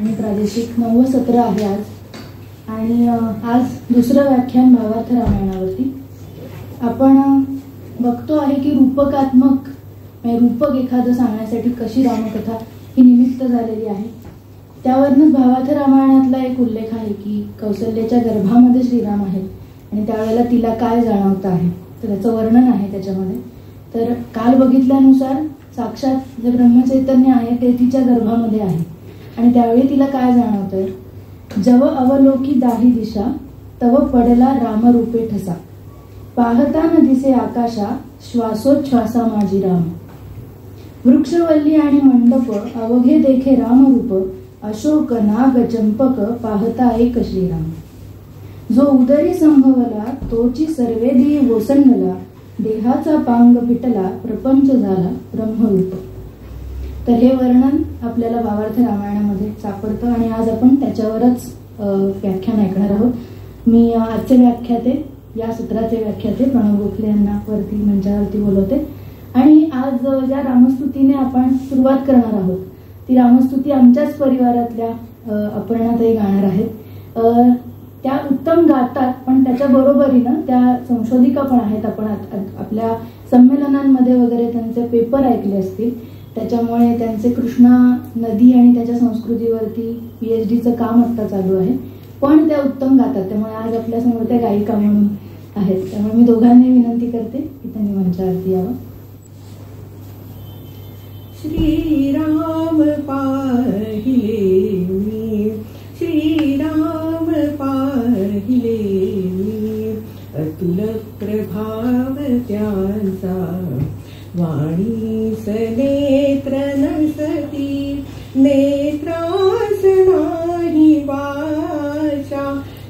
आणि प्रादेशिक 9व सत्र आहे आज. आणि आज दुसरं व्याख्यान भावार्थ रामायणावरती. आपण बघतो आहे की रूपकात्मक रूपक एखादं सांगण्यासाठी कशी रामकथा ही निमित्त झालेली आहे. त्यावरनच भावार्थ रामायणातला एक उल्लेख आहे की कौसल्याच्या गर्भामध्ये श्रीराम आहेत आणि त्यावेळेला तिला काय जाणवतं आहे, तर त्याचं वर्णन आहे त्याच्यामध्ये. तर काल बघितल्यानुसार साक्षात जे ब्रह्मचैतन्य आहे ते तिच्या गर्भामध्ये आहे आणि त्यावेळी तिला काय जाणवतंय, जव अवलोकी दाही दिशा तव पडला रामरूपे ठसा, पाहता न दिसे आकाशा श्वासोच्छ्वासा माझी राम. वृक्षवल्ली आणि मंडप अवघे देखे रामरूप, अशोक नाग चंपक पाहता एक श्रीराम. जो उदरी संभवला तोची सर्वेदी ओसंडला, देहाचा पांग फिटला प्रपंच झाला ब्रह्मरूप. तर हे वर्णन आपल्याला भावार्थ रामायणामध्ये सापडतं आणि आज आपण त्याच्यावरच व्याख्यान ऐकणार आहोत. मी आजचे व्याख्याते, या सत्राचे व्याख्याते प्रणव गोखले यांना वरती मंचावरती बोलवते. आणि आज ज्या रामस्तुतीने आपण सुरुवात करणार आहोत ती रामस्तुती आमच्याच परिवारातल्या अपर्णाताई गाणार आहेत. त्या उत्तम गातात, पण त्याच्या बरोबरीनं त्या संशोधिका पण आहेत. आपण आपल्या संमेलनांमध्ये वगैरे त्यांचे पेपर ऐकले असतील, त्याच्यामुळे त्यांचे कृष्णा नदी आणि त्याच्या संस्कृतीवरती PhDचं काम आता चालू आहे. पण त्या उत्तम गातात, त्यामुळे आज आपल्या समोर त्या गायिका म्हणून आहेत. त्यामुळे मी दोघांनी विनंती करते की त्यांनी मंचावरती यावं. श्रीराम पाहिले मी, श्रीराम पाहिले मी, अतुल प्रभाव त्यांचा, वाणीस नेत्र नसती, नेत्रास नाही वाचा.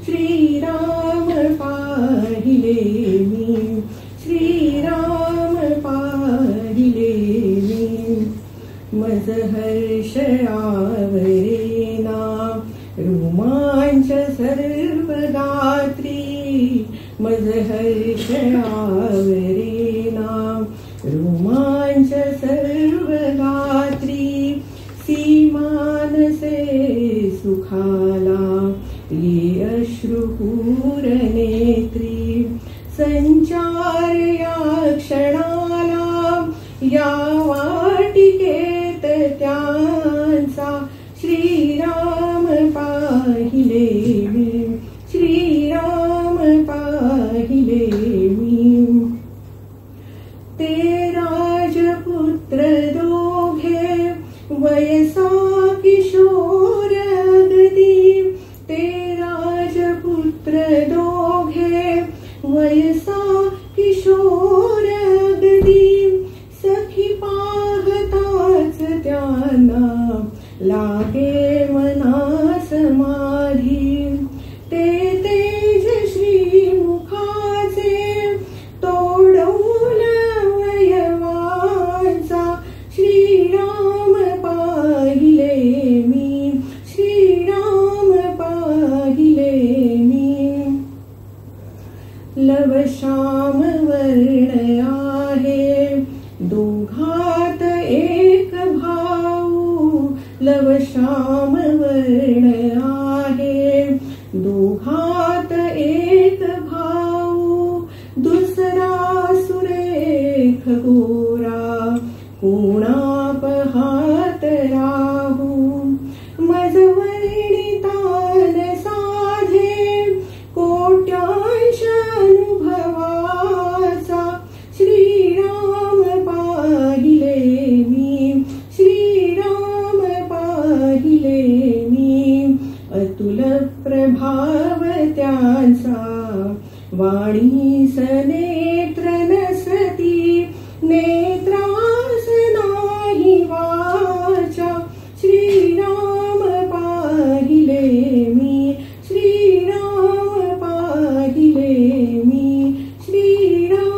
श्रीराम पाहिले मी, श्रीराम पाहिले मी, मज हर्ष आवरेना, रोमांच सर्व गात्री, मज हर्ष आवरेना, रोमांच सर्व गात्री. सीमानसे सुखाला ये अश्रुपूर नेत्री, संचार या क्षणाला या वाटिकेत त्यांचा. श्रीराम पाहिले मी, श्रीराम पाहिले मी, ते राजपुत्र दोघे वयसा किशोर अगदी, ते राजपुत्र दोघे वयसा किशोर अगदी. सखी पाहताच त्यांना लागे मना समाधी, ते तेज श्रीमुखाचे तोडून अवयवांचा. श्रीराम पाहिले मी, श्रीराम पाहिले मी, लव श्याम वर्ण आहे दोघात एक भाऊ, लव श्याम वर्ण आहे दोघात एक भाऊ. दुसरा सुरेख गोरा कोणा पहात राहू, मज वर्णितान साधे कोट्यांश अनुभवाचा. श्रीराम पाहिले मी, श्रीराम पाहिले मी, अतुल प्रभाव त्यांचा, वाणीस नेत्र नसती, नेत्रास नाही वाचा. श्रीराम पाहिले मी, श्रीराम पाहिले मी, श्रीराम.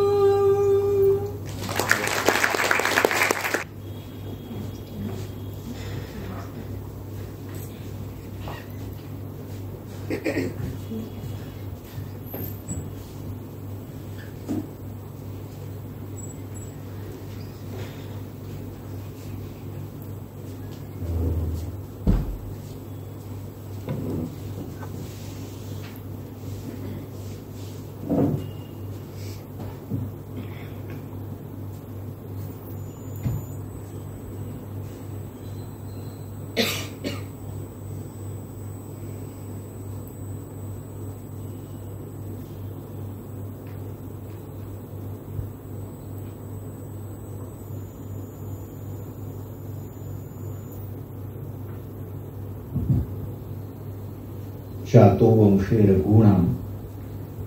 जातो वंशे रघूणाम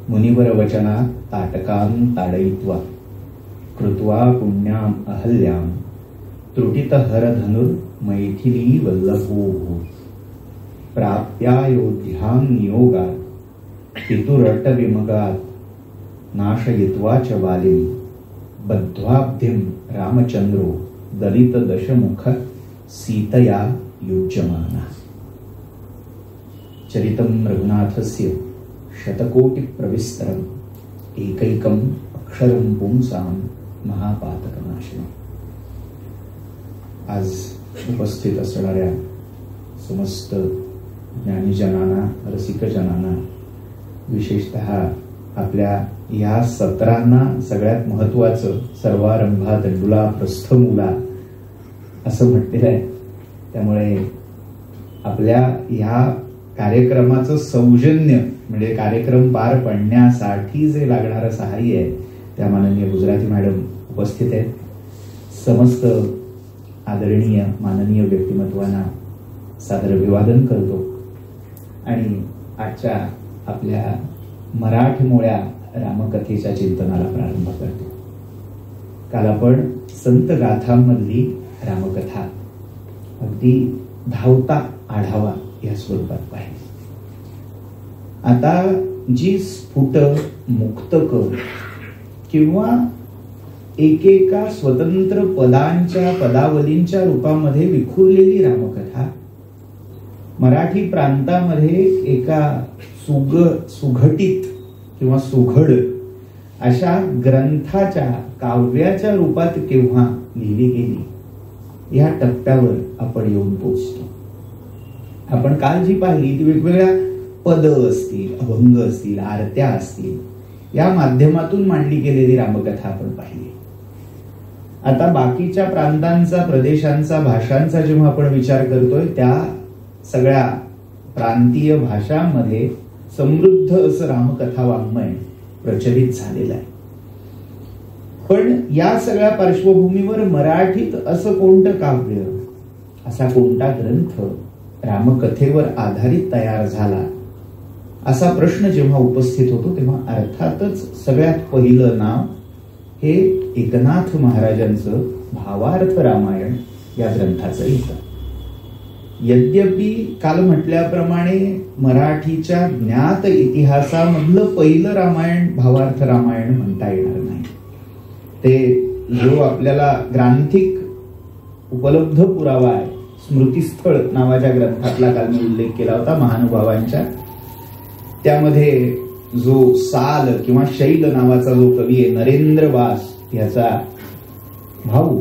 मुनिवर वचना ताटकां ताडयित्वा कृत्वा पुण्याम अहल्याम त्रुटित हरधनुर मैथिली वल्लभो प्राप्यायोध्यां नियोगात् पितुरट विमगात् नाशयित्वा च वालिं बद्ध्वाब्धिं रामचंद्रो दलित दशमुख सीतया युज्यमानः। चरितं रघुनाथस्य शतकोटि प्रविस्तरम् एकैकम् अक्षरं पुंसां महापातकनाशनम्। आज उपस्थित असणाऱ्या समस्त ज्ञानीजनांना, रसिकजनांना, विशेषतः आपल्या या सत्रांना सगळ्यात महत्वाचं सर्वारंभा दंडुला प्रस्थमूला असं म्हटलेलं आहे. त्यामुळे आपल्या ह्या कार्यक्रमाचं सौजन्य म्हणजे कार्यक्रम पार पाडण्यासाठी जे लागणारं सहाय्य आहे त्या माननीय गुजराती मॅडम उपस्थित आहेत. समस्त आदरणीय माननीय व्यक्तिमत्वांना सादर अभिवादन करतो आणि आजच्या आपल्या मराठमोळ्या रामकथेच्या चिंतनाला प्रारंभ करतो. काल आपण संत गाथांमधली रामकथा अगदी धावता आढावा या स्वरूपात पाहिली. आता जी स्फुट मुक्तक किंवा एकेका स्वतंत्र पदांच्या पदावलींच्या रूपामध्ये विखुरलेली रामकथा मराठी प्रांतामध्ये एका सुघटित किंवा सुघड अशा ग्रंथाच्या काव्याच्या रूपात केव्हा लिहिली गेली या टप्प्यावर आपण येऊन पोहोचतो. आपण काल जी पाहिली ती वेगवेगळ्या पद असतील, अभंग असतील, आरत्या असतील या माध्यमातून मांडली गेलेली रामकथा आपण पाहिली. आता बाकीच्या प्रांतांचा, प्रदेशांचा, भाषांचा जेव्हा आपण विचार करतोय त्या सगळ्या प्रांतीय भाषांमध्ये समृद्ध असं रामकथा वाङ्मय प्रचलित झालेलं आहे. पण या सगळ्या पार्श्वभूमीवर मराठीत असं कोणतं काव्य, असा कोणता ग्रंथ रामकथेवर आधारित तयार झाला असा प्रश्न जेव्हा उपस्थित होतो तेव्हा अर्थातच सगळ्यात पहिलं नाव हे एकनाथ महाराजांचं भावार्थ रामायण या ग्रंथाचं येतं. यद्यपि काल म्हटल्याप्रमाणे मराठीच्या ज्ञात इतिहासामधलं पहिलं रामायण भावार्थ रामायण म्हणता येणार नाही. ते जो आपल्याला ग्रांथिक उपलब्ध पुरावा आहे स्मृतिस्थळ नावाच्या ग्रंथातला काल मी उल्लेख केला होता महानुभावांच्या, त्यामध्ये जो साल किंवा शैल नावाचा जो कवी आहे नरेंद्र वास याचा भाऊ,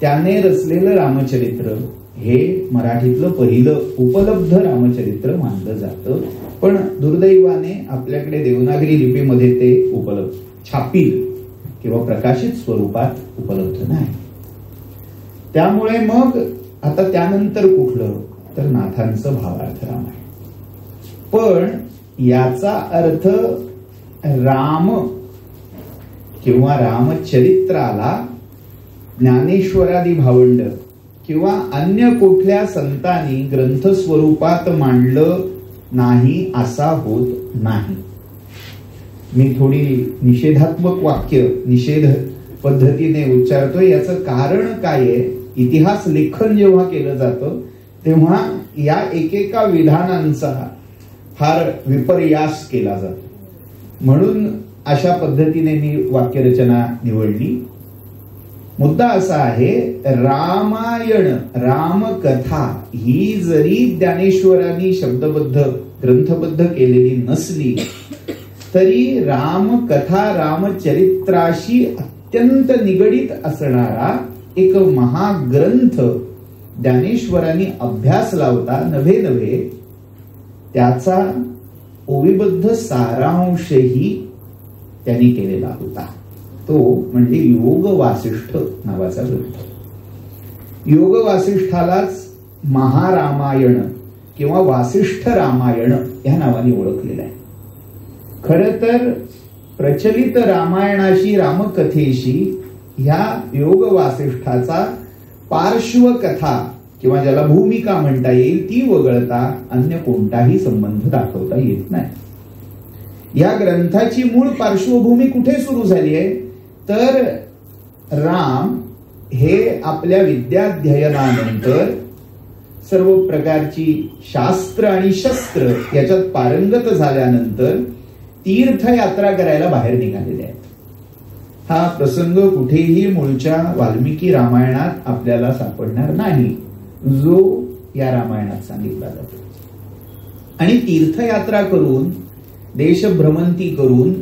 त्याने रचलेलं रामचरित्र हे मराठीतलं पहिलं उपलब्ध रामचरित्र मानलं जातं. पण दुर्दैवाने आपल्याकडे देवनागरी लिपीमध्ये ते उपलब्ध छापील किंवा प्रकाशित स्वरूपात उपलब्ध नाही. त्यामुळे मग आता त्यानंतर कुठलं तर नाथांचं भावार्थ रामायण. पण याचा अर्थ राम किंवा रामचरित्राला ज्ञानेश्वरादी भावंड किंवा अन्य कुठल्या संतांनी ग्रंथ स्वरूपात मांडलं नाही असा होत नाही. मी थोडी निषेधात्मक वाक्य निषेध पद्धतीने उच्चारतोय. याचं कारण काय आहे? इतिहास लेखन जेव्हा केलं जातं तेव्हा या एकेका विधानांचा फार विपर्यास केला जातो. म्हणून अशा पद्धतीने मी वाक्यरचना निवडली. मुद्दा असा आहे, रामायण रामकथा ही जरी ज्ञानेश्वरांनी शब्दबद्ध ग्रंथबद्ध केलेली नसली तरी रामकथा रामचरित्राशी अत्यंत निगडीत असणारा एक महाग्रंथ ज्ञानेश्वरांनी अभ्यासला होता. नव्हे त्याचा ओवीबद्ध सारांशही त्यांनी केलेला होता. तो म्हणजे योग वासिष्ठ नावाचा ग्रंथ. योग वासिष्ठालाच महारामायण किंवा वासिष्ठ रामायण या नावाने ओळखलेलं आहे. खरं तर प्रचलित रामायणाशी रामकथेशी ह्या योग वासिष्ठाचा पार्श्वकथा किंवा ज्याला भूमिका म्हणता येईल ती वगळता अन्य कोणताही संबंध दाखवता येत नाही. या ग्रंथाची मूळ पार्श्वभूमी कुठे सुरू झाली आहे तर राम हे आपल्या विद्याध्ययनानंतर सर्व प्रकारची शास्त्र आणि शस्त्र याच्यात पारंगत झाल्यानंतर तीर्थयात्रा करायला बाहेर निघालेले आहेत. हा प्रसंग कुठेही मूळच्या वाल्मिकी रामायणात आपल्याला सापडणार नाही जो या रामायणात सांगितला जातो. आणि तीर्थयात्रा करून देशभ्रमंती करून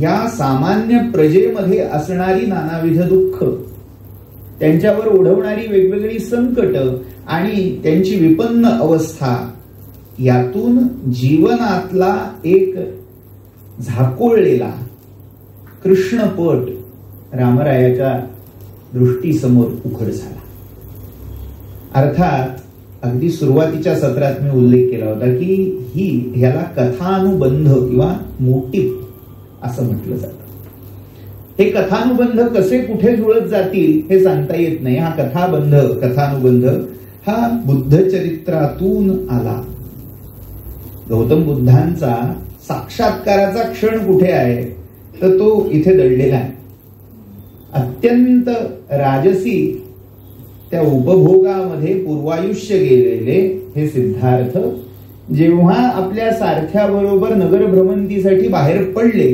या सामान्य प्रजेमध्ये असणारी नानाविध दुःख, त्यांच्यावर ओढवणारी वेगवेगळी संकट आणि त्यांची विपन्न अवस्था यातून जीवनातला एक झाकोळलेला कृष्णपट रामरायाच्या दृष्टीसमोर उघड झाला. अर्थात अगदी सुरुवातीच्या सत्रात मी उल्लेख केला होता की ह्याला कथानुबंध किंवा मोटिव्ह असं म्हटलं जातं. हे कथानुबंध कसे कुठे जुळत जातील हे सांगता येत नाही. हा कथानुबंध हा बुद्ध चरित्रातून आला. गौतम बुद्धांचा साक्षात्काराचा क्षण कुठे आहे तर तो इथे दडलेला आहे. अत्यंत राजसी त्या उपभोगामध्ये पूर्वायुष्य गेलेले हे सिद्धार्थ जेव्हा आपल्या सारथ्याबरोबर नगर भ्रमंतीसाठी बाहेर पडले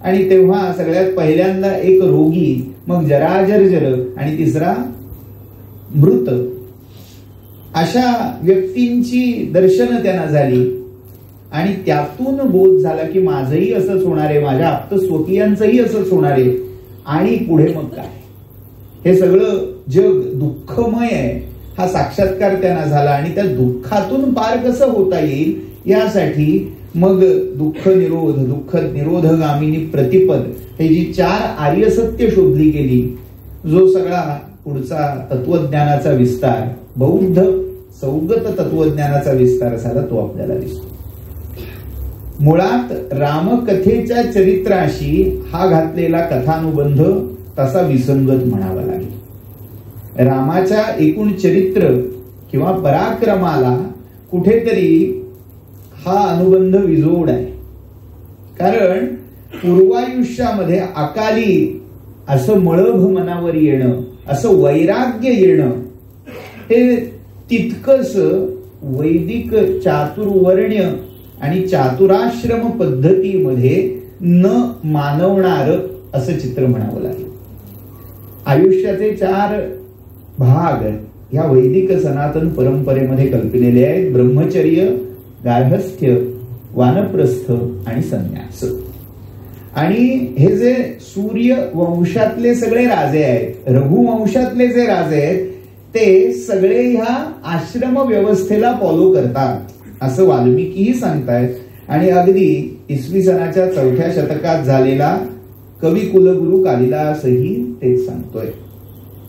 आणि तेव्हा सगळ्यात पहिल्यांदा एक रोगी, मग जराजर्जर आणि तिसरा मृत अशा व्यक्तींची दर्शनं त्यांना झाली आणि त्यातून बोध झाला की माझंही असंच होणार आहे, माझ्या आप्त स्वकीयांचंही असंच होणार आहे. आणि पुढे मग काय, हे सगळं जग दुःखमय आहे हा साक्षात्कार त्यांना झाला. आणि त्या दुःखातून पार कसं होता येईल यासाठी मग दुःख निरोधगामिनी प्रतिपद हे जी 4 आर्यसत्य शोधली गेली. जो सगळा पुढचा तत्वज्ञानाचा विस्तार, बौद्ध सौगत तत्वज्ञानाचा विस्तार झाला तो आपल्याला दिसतो. मुळात रामकथेच्या चरित्राशी हा घातलेला कथानुबंध तसा विसंगत म्हणावा लागेल. रामाच्या एकूण चरित्र किंवा पराक्रमाला कुठेतरी हा अनुबंध विजोड आहे. कारण पूर्वायुष्यामध्ये अकाली असं मळभ मनावर येणं, असं वैराग्य येणं हे तितकंच वैदिक चातुर्वर्ण्य आणि चातुराश्रम पद्धतीमध्ये न मानवणार असं चित्र म्हणावं लागेल. आयुष्याचे 4 भाग या वैदिक सनातन परंपरेमध्ये कल्पलेले आहेत. ब्रह्मचर्य, गार्हस्थ्य, वानप्रस्थ आणि संन्यास. आणि हे जे सूर्य वंशातले सगळे राजे आहेत, रघुवंशातले जे राजे आहेत ते सगळे ह्या आश्रम व्यवस्थेला फॉलो करतात असं वाल्मिकीही सांगतायत. आणि अगदी इसवी सनाच्या 4थ्या शतकात झालेला कवी कुलगुरू कालिदासही तेच सांगतोय.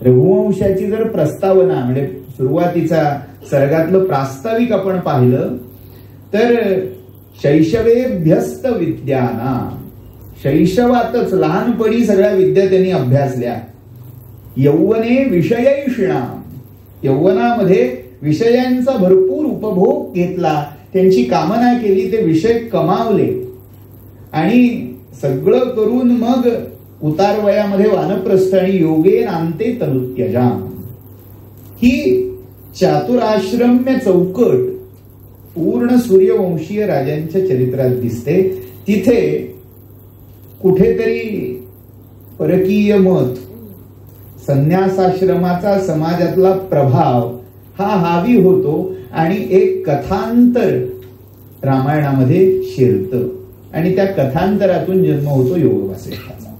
रघुवंशाची जर प्रस्तावना म्हणजे सुरुवातीचा सर्गातलं प्रास्ताविक आपण पाहिलं तर शैशवेभ्यस्त विद्याना, शैशवातच लहानपणी सगळ्या विद्या त्यांनी अभ्यासल्या. यौवने विषयैषिणा, यौवनामध्ये विषयांचा भरपूर उपभोग घेतला, त्यांची कामना केली, ते विषय कमावले आणि सगळं करून मग उतारवयामध्ये वानप्रस्थ आणि योगेन अंते तनुत्यजाम ही चातुराश्रम्य चौकट पूर्ण सूर्यवंशीय राजांच्या चरित्रात दिसते. तिथे कुठेतरी परकीय मत, संन्यासाश्रमाचा समाजातला प्रभाव हा हावी होतो आणि एक कथांतर रामायणामध्ये शिरतं आणि त्या कथांतरातून जन्म होतो योग वासिष्ठाचा.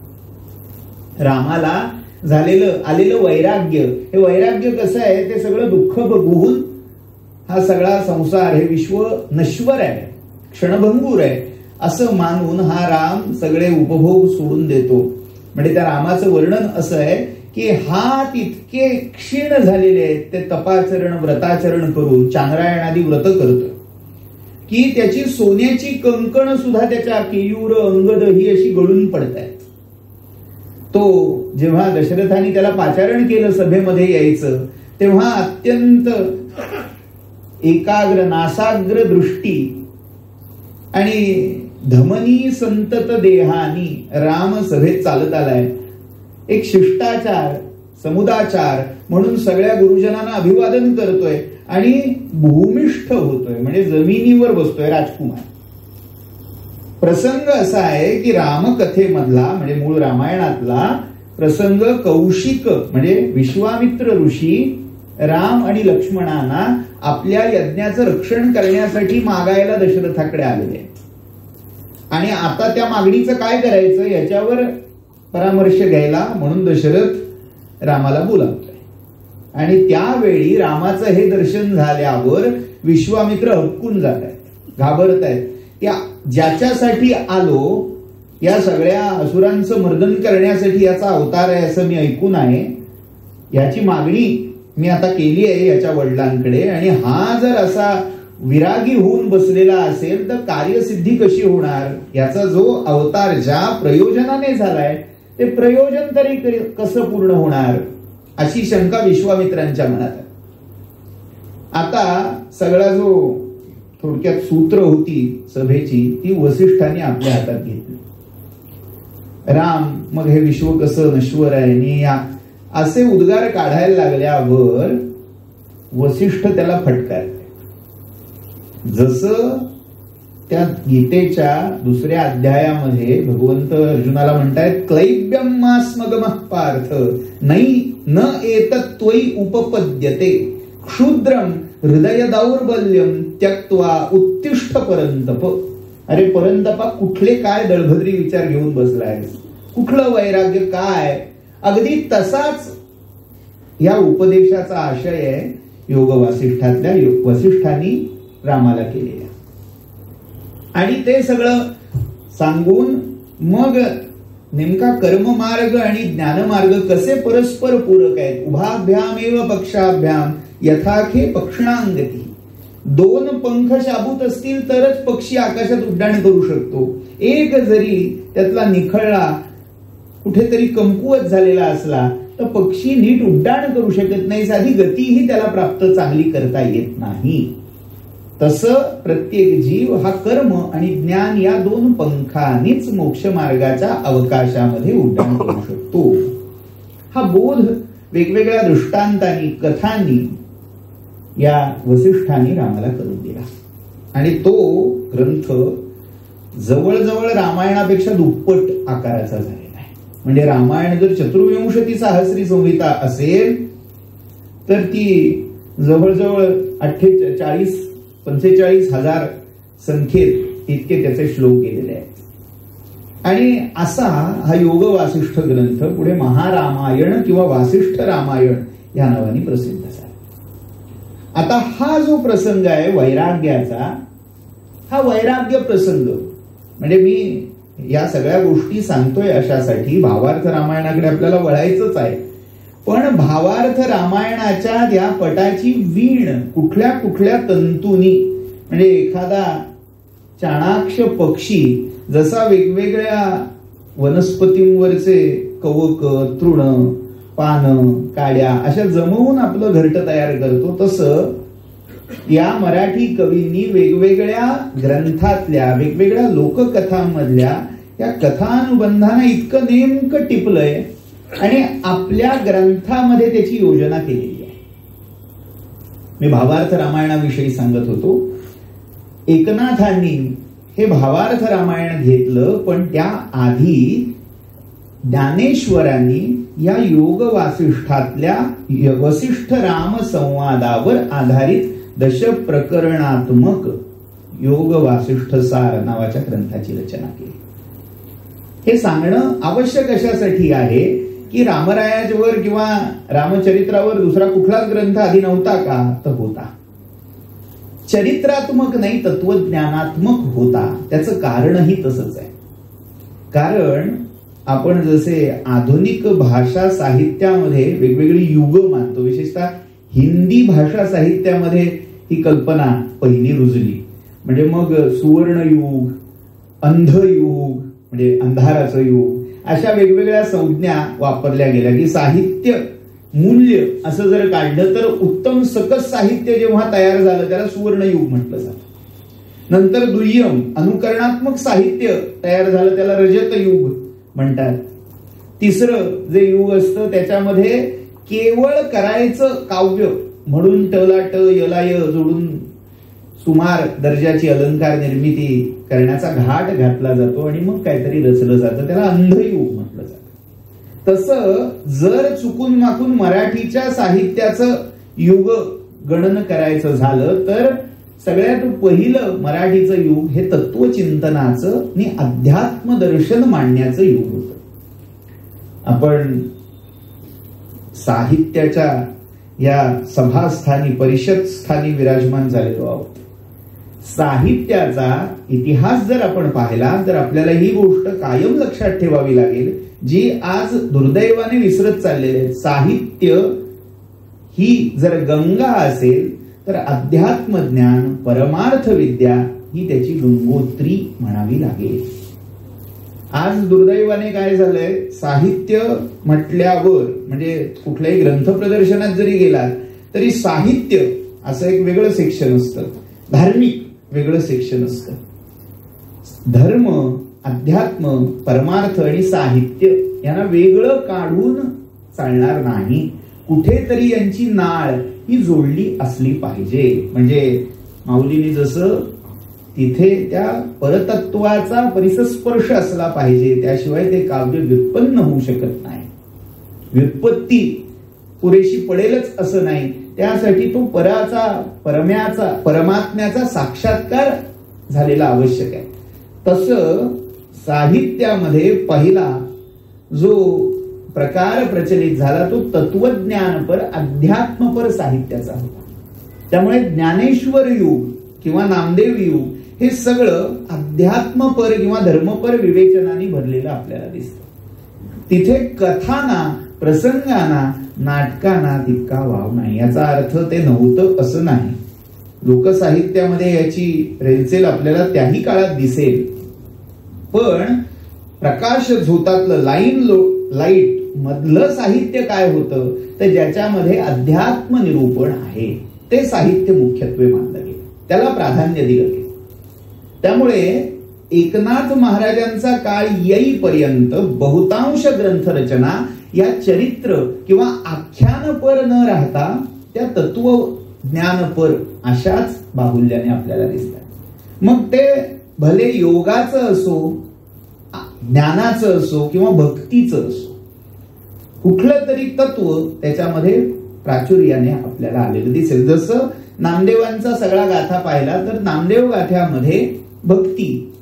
रामाला आलेलं वैराग्य, हे वैराग्य कसं आहे, ते सगळं दुःख बघून हा सगळा संसार, हे विश्व नश्वर आहे, क्षणभंगूर आहे असं मानून हा राम सगळे उपभोग सोडून देतो. म्हणजे त्या रामाचं वर्णन असं आहे की हात इतके क्षीण झालेले आहेत, ते तपाचरण व्रताचरण करून चांद्रायणादी व्रत करतो की त्याची सोन्याची कंकण सुद्धा त्याच्या केयूर अंगद ही अशी गळून पडत आहेत. तो जेव्हा दशरथाने त्याला पाचारण केलं सभेमध्ये यायचं तेव्हा अत्यंत एकाग्र नासाग्र दृष्टी आणि धमनी संतत देहानी राम सभेत चालत आलाय. एक शिष्टाचार समुदाचार म्हणून सगळ्या गुरुजनांना अभिवादन करतोय आणि भूमिष्ठ होतोय, म्हणजे जमिनीवर बसतोय राजकुमार. प्रसंग असा आहे की रामकथेमधला म्हणजे मूळ रामायणातला प्रसंग कौशिक म्हणजे विश्वामित्र ऋषी राम आणि लक्ष्मणांना आपल्या यज्ञाचं रक्षण करण्यासाठी मागायला दशरथाकडे आलेले आणि आता त्या मागणीचं काय करायचं याच्यावर परामर्श घ्यायला म्हणून दशरथ रामाला बोलावतोय. आणि त्यावेळी रामाचं हे दर्शन झाल्यावर विश्वामित्र हटकून जात आहेत, घाबरत आहेत. त्या ज्याच्यासाठी आलो या सगळ्या असुरांचं मर्दन करण्यासाठी याचा अवतार आहे असं मी ऐकून आहे, याची मागणी मी आता केली आहे याच्या वडिलांकडे, आणि हा जर असा विरागी होऊन बसलेला असेल तर कार्यसिद्धी कशी होणार, याचा जो अवतार ज्या प्रयोजनाने झालाय ते प्रयोजन तरी कसं पूर्ण होणार, अशी शंका विश्वामित्रांच्या मनात आहे. आता सगळा जो थोडक्यात सूत्र होती सभेची ती वसिष्ठांनी आपल्या हातात घेतली. राम मग हे विश्व कसं नश्वर आहे आणि असे उद्गार काढायला लागल्यावर वसिष्ठ त्याला फटकारले. जसं त्या गीतेच्या दुसऱ्या अध्यायामध्ये भगवंत अर्जुनाला म्हणतायत क्लैब्यम मास्मगमः पार्थ नै न एतत्त्वयि उपपद्यते क्षुद्रम हृदय दौर्बल्यम त्यक्त्वा उत्तिष्ठ परंतप. अरे परंतपा, कुठले काय दळभद्री विचार घेऊन बसलाय, कुठलं वैराग्य काय, अगदी तसाच या उपदेशाचा आशय आहे योग वासिष्ठातल्या वसिष्ठांनी रामाला केलेला. आणि ते सगळं सांगून मग नेमका कर्ममार्ग आणि ज्ञानमार्ग कसे परस्पर पूरक आहेत. उभाभ्यामेव पक्षाभ्याम यथाखे पक्षणांगती. दोन पंख शाबूत असतील तरच पक्षी आकाशात उड्डाण करू शकतो. एक जरी त्यातला निखळला कुठेतरी कमकुवत झालेला असला तर पक्षी नीट उड्डाण करू शकत नाही, साधी गतीही त्याला प्राप्त चांगली करता येत नाही. तसं प्रत्येक जीव हा कर्म आणि ज्ञान या दोन पंखांनीच मोक्ष मार्गाच्या अवकाशामध्ये उड्डाण करू शकतो. हा बोध वेगवेगळ्या दृष्टांतांनी कथांनी या वसिष्ठांनी रामाला करून दिला. आणि तो ग्रंथ जवळजवळ रामायणापेक्षा दुप्पट आकाराचा झालेला आहे. म्हणजे रामायण जर चतुर्विंशती सहस्री संहिता असेल तर ती जवळजवळ 45,000 संख्येत इतके त्याचे श्लोक केलेले आहेत. आणि असा हा योग वासिष्ठ ग्रंथ पुढे महारामायण किंवा वासिष्ठ रामायण या नावाने प्रसिद्ध झाला. आता हा जो प्रसंग आहे वैराग्याचा, हा वैराग्य प्रसंग म्हणजे मी या सगळ्या गोष्टी सांगतोय अशासाठी भावार्थ रामायणाकडे आपल्याला वळायचंच आहे. पण भावार्थ रामायणाच्या त्या पटाची वीण कुठल्या कुठल्या तंतूनी, म्हणजे एखादा चाणाक्ष पक्षी जसा वेगवेगळ्या वनस्पतींवरचे कवक तृण पानं काड्या अशा जमवून आपलं घरटं तयार करतो, तसं या मराठी कवींनी वेगवेगळ्या ग्रंथातल्या वेगवेगळ्या लोककथांमधल्या या कथानुबंधांना इतकं नेमकं टिपलंय आणि आपल्या ग्रंथामध्ये त्याची योजना केलेली आहे. मी भावार्थ रामायणाविषयी सांगत होतो. एकनाथांनी हे भावार्थ रामायण घेतलं, पण त्या आधी ज्ञानेश्वरांनी या योग वासिष्ठातल्या वसिष्ठ राम संवादावर आधारित दशप्रकरणात्मक योग वासिष्ठ सार नावाच्या ग्रंथाची रचना केली. हे सांगणं आवश्यक अशासाठी आहे की रामरायावर किंवा रामचरित्रावर दुसरा कुठलाच ग्रंथ आधी नव्हता का, तर होता. चरित्रात्मक नाही तत्वज्ञानात्मक होता. त्याचं कारणही तसंच आहे. कारण आपण जसे आधुनिक भाषा साहित्यामध्ये वेगवेगळी युग मानतो, विशेषतः हिंदी भाषा साहित्यामध्ये ही कल्पना पहिली रुजली. म्हणजे मग सुवर्णयुग, अंधयुग म्हणजे अंधाराचं युग, अशा वेगवेगळ्या संज्ञा वापरल्या गेल्या की साहित्य मूल्य असं जर काढलं तर उत्तम सकस साहित्य जेव्हा तयार झालं त्याला सुवर्णयुग म्हटलं जातं. नंतर दुय्यम अनुकरणात्मक साहित्य तयार झालं त्याला रजतयुग म्हणतात. तिसरं जे युग असतं त्याच्यामध्ये केवळ करायचं काव्य म्हणून टला ट यला य जोडून सुमार दर्जाची अलंकार निर्मिती करण्याचा घाट घातला जातो आणि मग काहीतरी रचलं जातं, त्याला अंधयुग म्हटलं जातं. तसं जर चुकून माकून मराठीच्या साहित्याचं युग गणन करायचं झालं तर सगळ्यात पहिलं मराठीचं युग हे तत्वचिंतनाचं आणि अध्यात्म दर्शन मांडण्याचं युग होतं. आपण साहित्याच्या या सभास्थानी परिषद स्थानी विराजमान झालेलो आहोत. साहित्याचा इतिहास जर आपण पाहिला तर आपल्याला ही गोष्ट कायम लक्षात ठेवावी लागेल, जी आज दुर्दैवाने विसरत चाललेले आहे. साहित्य ही जर गंगा असेल तर अध्यात्मज्ञान परमार्थ विद्या ही त्याची गंगोत्री म्हणावी लागेल. आज दुर्दैवाने काय झालंय, साहित्य म्हटल्यावर म्हणजे कुठल्याही ग्रंथ प्रदर्शनात जरी गेलात तरी साहित्य असं एक वेगळं सेक्शन असतं, धार्मिक वेगळं सेक्शन असतं. धर्म, अध्यात्म, परमार्थ आणि साहित्य यांना वेगळं काढून चालणार नाही. कुठेतरी यांची नाळ ही जोडली असली पाहिजे. म्हणजे माऊलींनी जसं तिथे त्या परतत्वाचा परिसस्पर्श असला पाहिजे, त्याशिवाय ते काव्य व्युत्पन्न होऊ शकत नाही. व्युत्पत्ती पुरेशी पडेलच असं नाही, त्यासाठी तो पराचा परम्याचा परमात्म्याचा साक्षात्कार झालेला आवश्यक आहे. तसं साहित्यामध्ये पहिला जो प्रकार प्रचलित झाला तो तत्वज्ञानपर अध्यात्मपर साहित्याचा होता. त्यामुळे ज्ञानेश्वर युग किंवा नामदेव युग हे सगळं अध्यात्मपर किंवा धर्मपर विवेचनाने भरलेलं आपल्याला दिसतं. तिथे कथाना, प्रसंगाना, नाटकाना तितका वाव नाही. याचा अर्थ ते नव्हतं असं नाही. लोकसाहित्यामध्ये याची रेलचेल आपल्याला त्याही काळात दिसेल, पण प्रकाश झोतातलं लाईट मधलं साहित्य काय होतं तर ज्याच्यामध्ये अध्यात्म निरूपण आहे ते साहित्य मुख्यत्वे मानलं गेलं, त्याला प्राधान्य दिलं गेलं. त्यामुळे एकनाथ महाराजांचा काळ येईपर्यंत बहुतांश ग्रंथरचना या चरित्र किंवा आख्यानपर न राहता त्या तत्वज्ञानपर अशाच बाहुल्याने आपल्याला दिसतात. मग ते भले योगाचं असो, ज्ञानाचं असो किंवा भक्तीचं असो, कुठलं तरी तत्व त्याच्यामध्ये प्राचुर्याने आपल्याला आलेलं दिसेल. जसं नामदेवांचा सगळा गाथा पाहिला तर नामदेव गाथ्यामध्ये भक्ती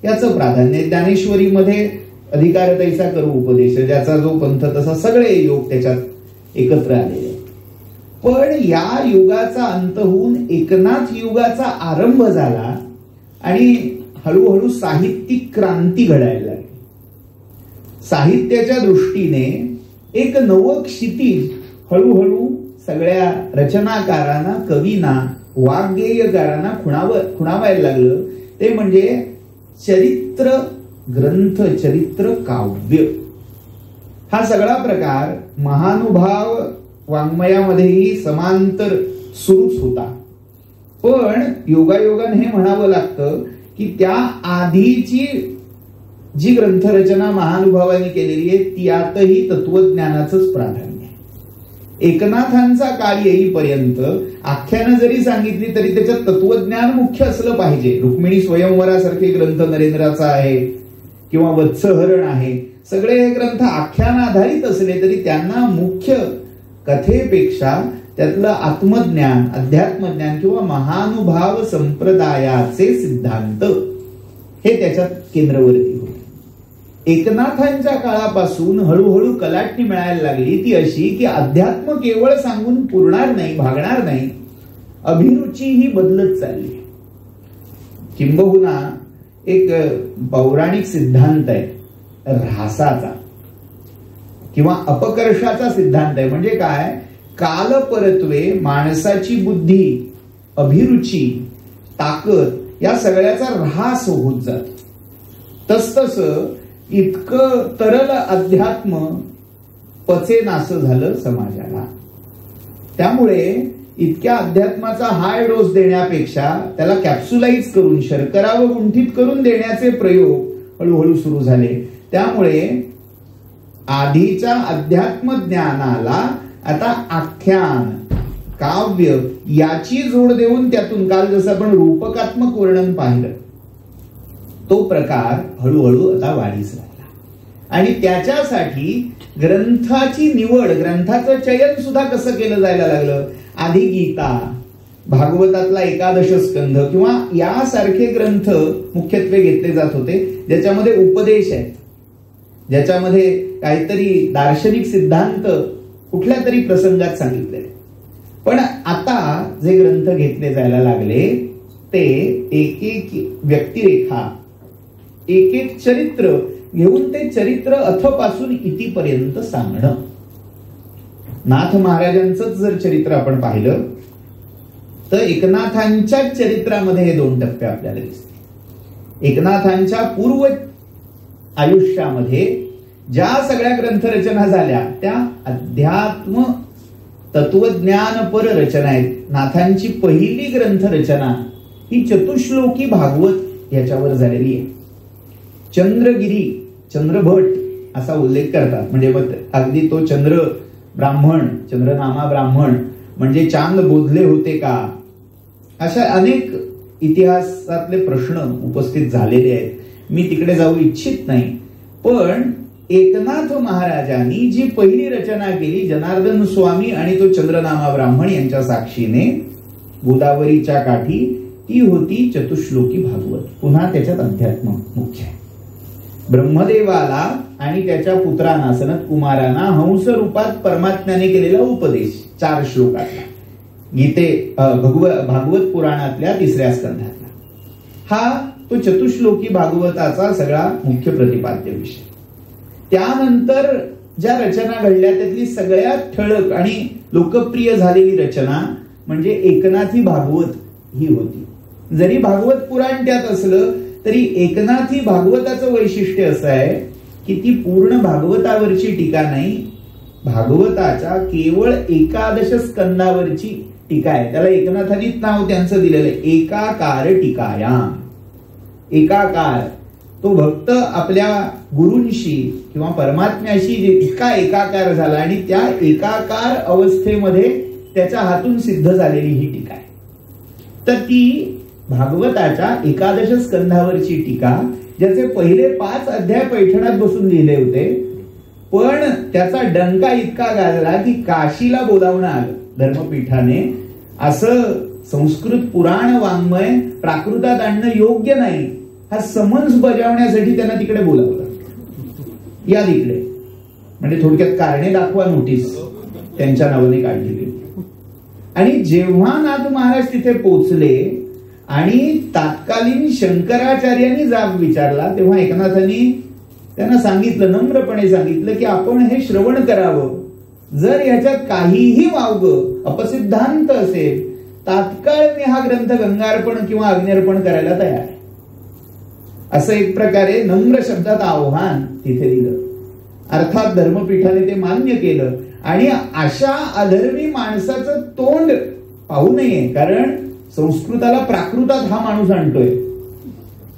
याचं प्राधान्य, ज्ञानेश्वरीमध्ये अधिकार तैसा करू उपदेश, ज्याचा जो पंथ तसा सगळे योग त्याच्यात एकत्र आलेले. पण या युगाचा अंत होऊन एकनाथ युगाचा आरंभ झाला आणि हळूहळू साहित्यिक क्रांती घडायला लागली. साहित्याच्या दृष्टीने एक नवं क्षितिज हळूहळू सगळ्या रचनाकारांना, कवींना, वाग्गेयकारांना खुणावायला लागलं. ते म्हणजे चरित्र ग्रंथ, चरित्र काव्य. हा सगळा प्रकार महानुभाव वाङ्मयामध्येही समांतर सुरूच होता. पण योगायोगाने हे म्हणावं लागतं की त्या आधीची जी ग्रंथरचना महानुभावांनी केलेली आहे त्यातही तत्वज्ञानाचंच प्राधान्य आहे. एकनाथांचा काळ येईपर्यंत आख्यानं जरी सांगितली तरी त्याच्यात तत्वज्ञान मुख्य असलं पाहिजे. रुक्मिणी स्वयंवरासारखे ग्रंथ नरेंद्राचा आहे किंवा वत्सहरण आहे, सगळे हे ग्रंथ आख्यान आधारित असले तरी त्यांना मुख्य कथेपेक्षा त्यातलं आत्मज्ञान, अध्यात्मज्ञान किंवा महानुभाव संप्रदायाचे सिद्धांत हे त्याच्यात केंद्रवर्ती होते. एकनाथांच्या काळापासून हळूहळू कलाटणी मिळायला लागली ती अशी की अध्यात्म केवळ सांगून पुरणार नाही, भागणार नाही, अभिरुची ही बदलत चालली. किंबहुना एक पौराणिक सिद्धांत आहे ऱ्हासाचा किंवा अपकर्षाचा सिद्धांत आहे. म्हणजे काय, कालपरत्वे माणसाची बुद्धी, अभिरुची, ताकद या सगळ्याचा ऱ्हास होत जातो. तसतसं इतकं तरल अध्यात्म पचेनासं झालं समाजाला. त्यामुळे इतक्या अध्यात्माचा हाय डोस देण्यापेक्षा त्याला कॅप्सुलाइज करून शर्करा व गुंठित करून देण्याचे प्रयोग हळूहळू सुरू झाले. त्यामुळे आधीच्या अध्यात्म ज्ञानाला आता आख्यान, काव्य याची जोड देऊन त्यातून काल जसं आपण रूपकात्मक वर्णन पाहिलं तो प्रकार हळूहळू आता वाढीस लागला. आणि त्याच्यासाठी ग्रंथाची निवड, ग्रंथाचं चयन सुद्धा कसं केलं जायला लागलं. आधी गीता, भागवतातला एकादश स्कंध किंवा यासारखे ग्रंथ मुख्यत्वे घेतले जात होते, ज्याच्यामध्ये उपदेश आहेत, ज्याच्यामध्ये काहीतरी दार्शनिक सिद्धांत कुठल्या तरी प्रसंगात सांगितले. पण आता जे ग्रंथ घेतले जायला लागले ते एक एक व्यक्तिरेखा, एक एक चरित्र घेऊन ते चरित्र अथपासून इतिपर्यंत सांगणं. नाथ महाराजांचं जर चरित्र आपण पाहिलं तर एकनाथांच्या चरित्रामध्ये हे 2 टप्पे आपल्याला दिसते. एकनाथांच्या पूर्व आयुष्यामध्ये ज्या सगळ्या ग्रंथरचना झाल्या त्या अध्यात्म तत्वज्ञानपर रचना आहेत. नाथांची पहिली ग्रंथरचना ही चतुश्लोकी भागवत याच्यावर झालेली आहे. चंद्रगिरी, चंद्रभट असा उल्लेख करतात. म्हणजे अगदी तो चंद्र ब्राह्मण, चंद्रनामा ब्राह्मण म्हणजे चांद बोधले होते का, अशा अनेक इतिहासातले प्रश्न उपस्थित झालेले आहेत. मी तिकडे जाऊ इच्छित नाही. पण एकनाथ महाराजांनी जी पहिली रचना केली जनार्दन स्वामी आणि तो चंद्रनामा ब्राह्मण यांच्या साक्षीने गोदावरीच्या काठी, ती होती चतुश्लोकी भागवत. पुन्हा त्याच्यात अध्यात्म मुख्य आहे. ब्रह्मदेवाला आणि त्याच्या पुत्रांना सनत कुमारांना हंस रूपात परमात्म्याने केलेला उपदेश 4 श्लोकातला, भागवत पुराणातल्या 3ऱ्या स्कंधातला, हा तो चतुश्लोकी भागवताचा सगळा मुख्य प्रतिपाद्य विषय. त्यानंतर ज्या रचना घडल्या त्यातली सगळ्यात ठळक आणि लोकप्रिय झालेली रचना म्हणजे एकनाथी भागवत ही होती. जरी भागवत पुराण त्यात असलं तरी एकनाथी भागवताचं वैशिष्ट्य असं आहे की ती पूर्ण भागवतावरची टीका नाही, भागवताच्या केवळ एकादश स्कंदावरची टीका आहे. त्याला एकनाथांनीच नाव त्यांचं दिलेलं आहे, एकाकार टीकायाम. एकाकार, तो भक्त आपल्या गुरूंशी किंवा परमात्म्याशी इतका एकाकार झाला आणि त्या एकाकार अवस्थेमध्ये त्याच्या हातून सिद्ध झालेली ही टीका आहे. तर ती भागवताच्या एकादश स्कंधावरची टीका, ज्याचे पहिले 5 अध्याय पैठणात बसून लिहिले होते, पण त्याचा डंका इतका गाजला की काशीला बोलावणं आलं धर्मपीठाने. असं संस्कृत पुराण वाङ्मय प्राकृतात आणणं योग्य नाही, हा समन्स बजावण्यासाठी त्यांना तिकडे बोलावलं. या तिकडे म्हणजे थोडक्यात कारणे दाखवा नोटीस त्यांच्या नावाने काढलेली. आणि जेव्हा नाथ महाराज तिथे पोचले आणि तात्कालीन शंकराचार्यांनी जाब विचारला तेव्हा एकनाथांनी त्यांना सांगितलं, नम्रपणे सांगितलं की आपण हे श्रवण करावं. जर याच्यात काहीही वावगं अपसिद्धांत असेल तात्काळ मी हा ग्रंथ गंगार्पण किंवा अग्न्यर्पण करायला तयार आहे. असं एक प्रकारे नम्र शब्दात आव्हान तिथे दिलं. अर्थात धर्मपीठाने ते मान्य केलं. आणि अशा अधर्मी माणसाचं तोंड पाहू नये, कारण संस्कृताला प्राकृतात हा माणूस आणतोय,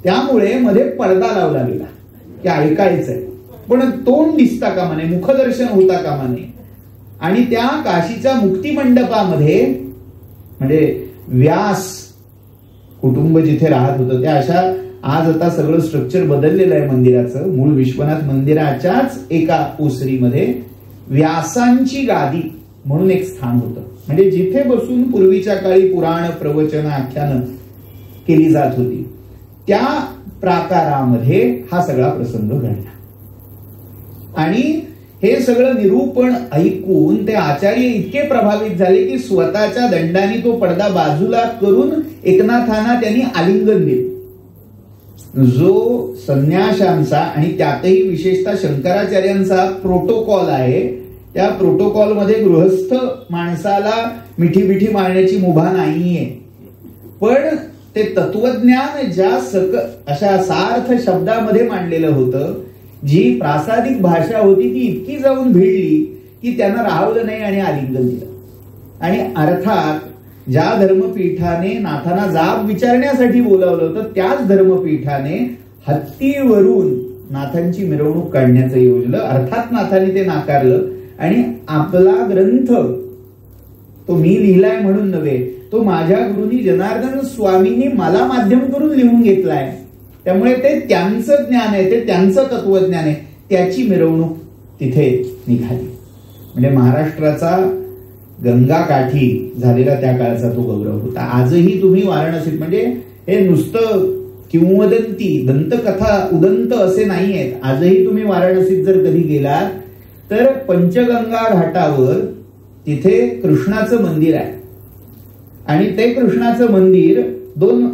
त्यामुळे मध्ये पडदा लावला गेला की ऐकायचंय पण तोंड दिसता कामा नये, मुखदर्शन होता कामा नये. आणि त्या काशीच्या मुक्तिमंडपामध्ये म्हणजे व्यास कुटुंब जिथे राहत होतं त्या अशा, आज आता सगळं स्ट्रक्चर बदललेलं आहे मंदिराचं. मूळ विश्वनाथ मंदिराच्याच एका ओसरीमध्ये व्यासांची गादी म्हणून एक स्थान होतं. म्हणजे जिथे बसून पूर्वीच्या काळी पुराण, प्रवचन, आख्यानं केली जात होती, त्या प्राकारामध्ये हा सगळा प्रसंग घडला. आणि हे सगळं निरूपण ऐकून ते आचार्य इतके प्रभावित झाले की स्वतःच्या दंडाने तो पडदा बाजूला करून एकनाथांना त्यांनी आलिंगन दिले. जो संन्याशांचा आणि त्यातही विशेषतः शंकराचार्यांचा प्रोटोकॉल आहे, त्या प्रोटोकॉलमध्ये गृहस्थ माणसाला मिठी मारण्याची मुभा नाहीये. पण ते तत्वज्ञान ज्या अशा सार्थ शब्दामध्ये मांडलेलं होतं, जी प्रासादिक भाषा होती ती इतकी जाऊन भिडली की त्यांना राहवलं नाही आणि आलिंगन दिलं. आणि अर्थात ज्या धर्मपीठाने नाथांना जाब विचारण्यासाठी बोलावलं होतं त्याच धर्मपीठाने हत्तीवरून नाथांची मिरवणूक काढण्याचं योजलं. अर्थात नाथांनी ते नाकारलं आणि आपला ग्रंथ तो मी लिहिलाय म्हणून नव्हे, तो माझ्या गुरुनी जनार्दन स्वामींनी मला माध्यम करून लिहून घेतलाय. त्यामुळे ते त्यांचं ज्ञान आहे, ते त्यांचं तत्वज्ञान आहे, त्याची मिरवणूक तिथे निघाली. म्हणजे महाराष्ट्राचा गंगाकाठी झालेला त्या काळचा तो गौरव होता. आजही तुम्ही वाराणसीत, म्हणजे हे नुसतं किंवदंती दंतकथा उदंत असे नाही आहेत. आजही तुम्ही वाराणसीत जर कधी गेलात तर पंचगंगा घाटावर तिथे कृष्णाचं मंदिर आहे आणि ते कृष्णाचं मंदिर दोन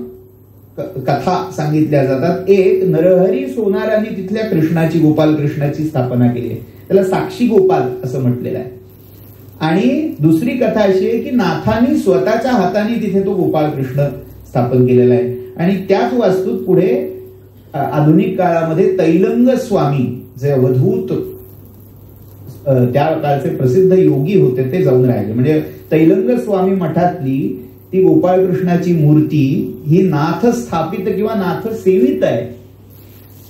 कथा सांगितल्या जातात. एक, नरहरी सोनारांनी तिथल्या कृष्णाची, गोपाल कृष्णाची स्थापना केली आहे, त्याला साक्षी गोपाल असं म्हटलेलं आहे. आणि दुसरी कथा अशी आहे की नाथांनी स्वतःच्या हाताने तिथे तो गोपाळ कृष्ण स्थापन केलेला आहे. आणि त्याच वास्तूत पुढे आधुनिक काळामध्ये तैलंग स्वामी जे अवधूत त्या काळचे प्रसिद्ध योगी होते ते जाऊन राहिले. म्हणजे तैलंग स्वामी मठातली ती गोपाळकृष्णाची मूर्ती ही नाथ स्थापित किंवा नाथ सेवित आहे.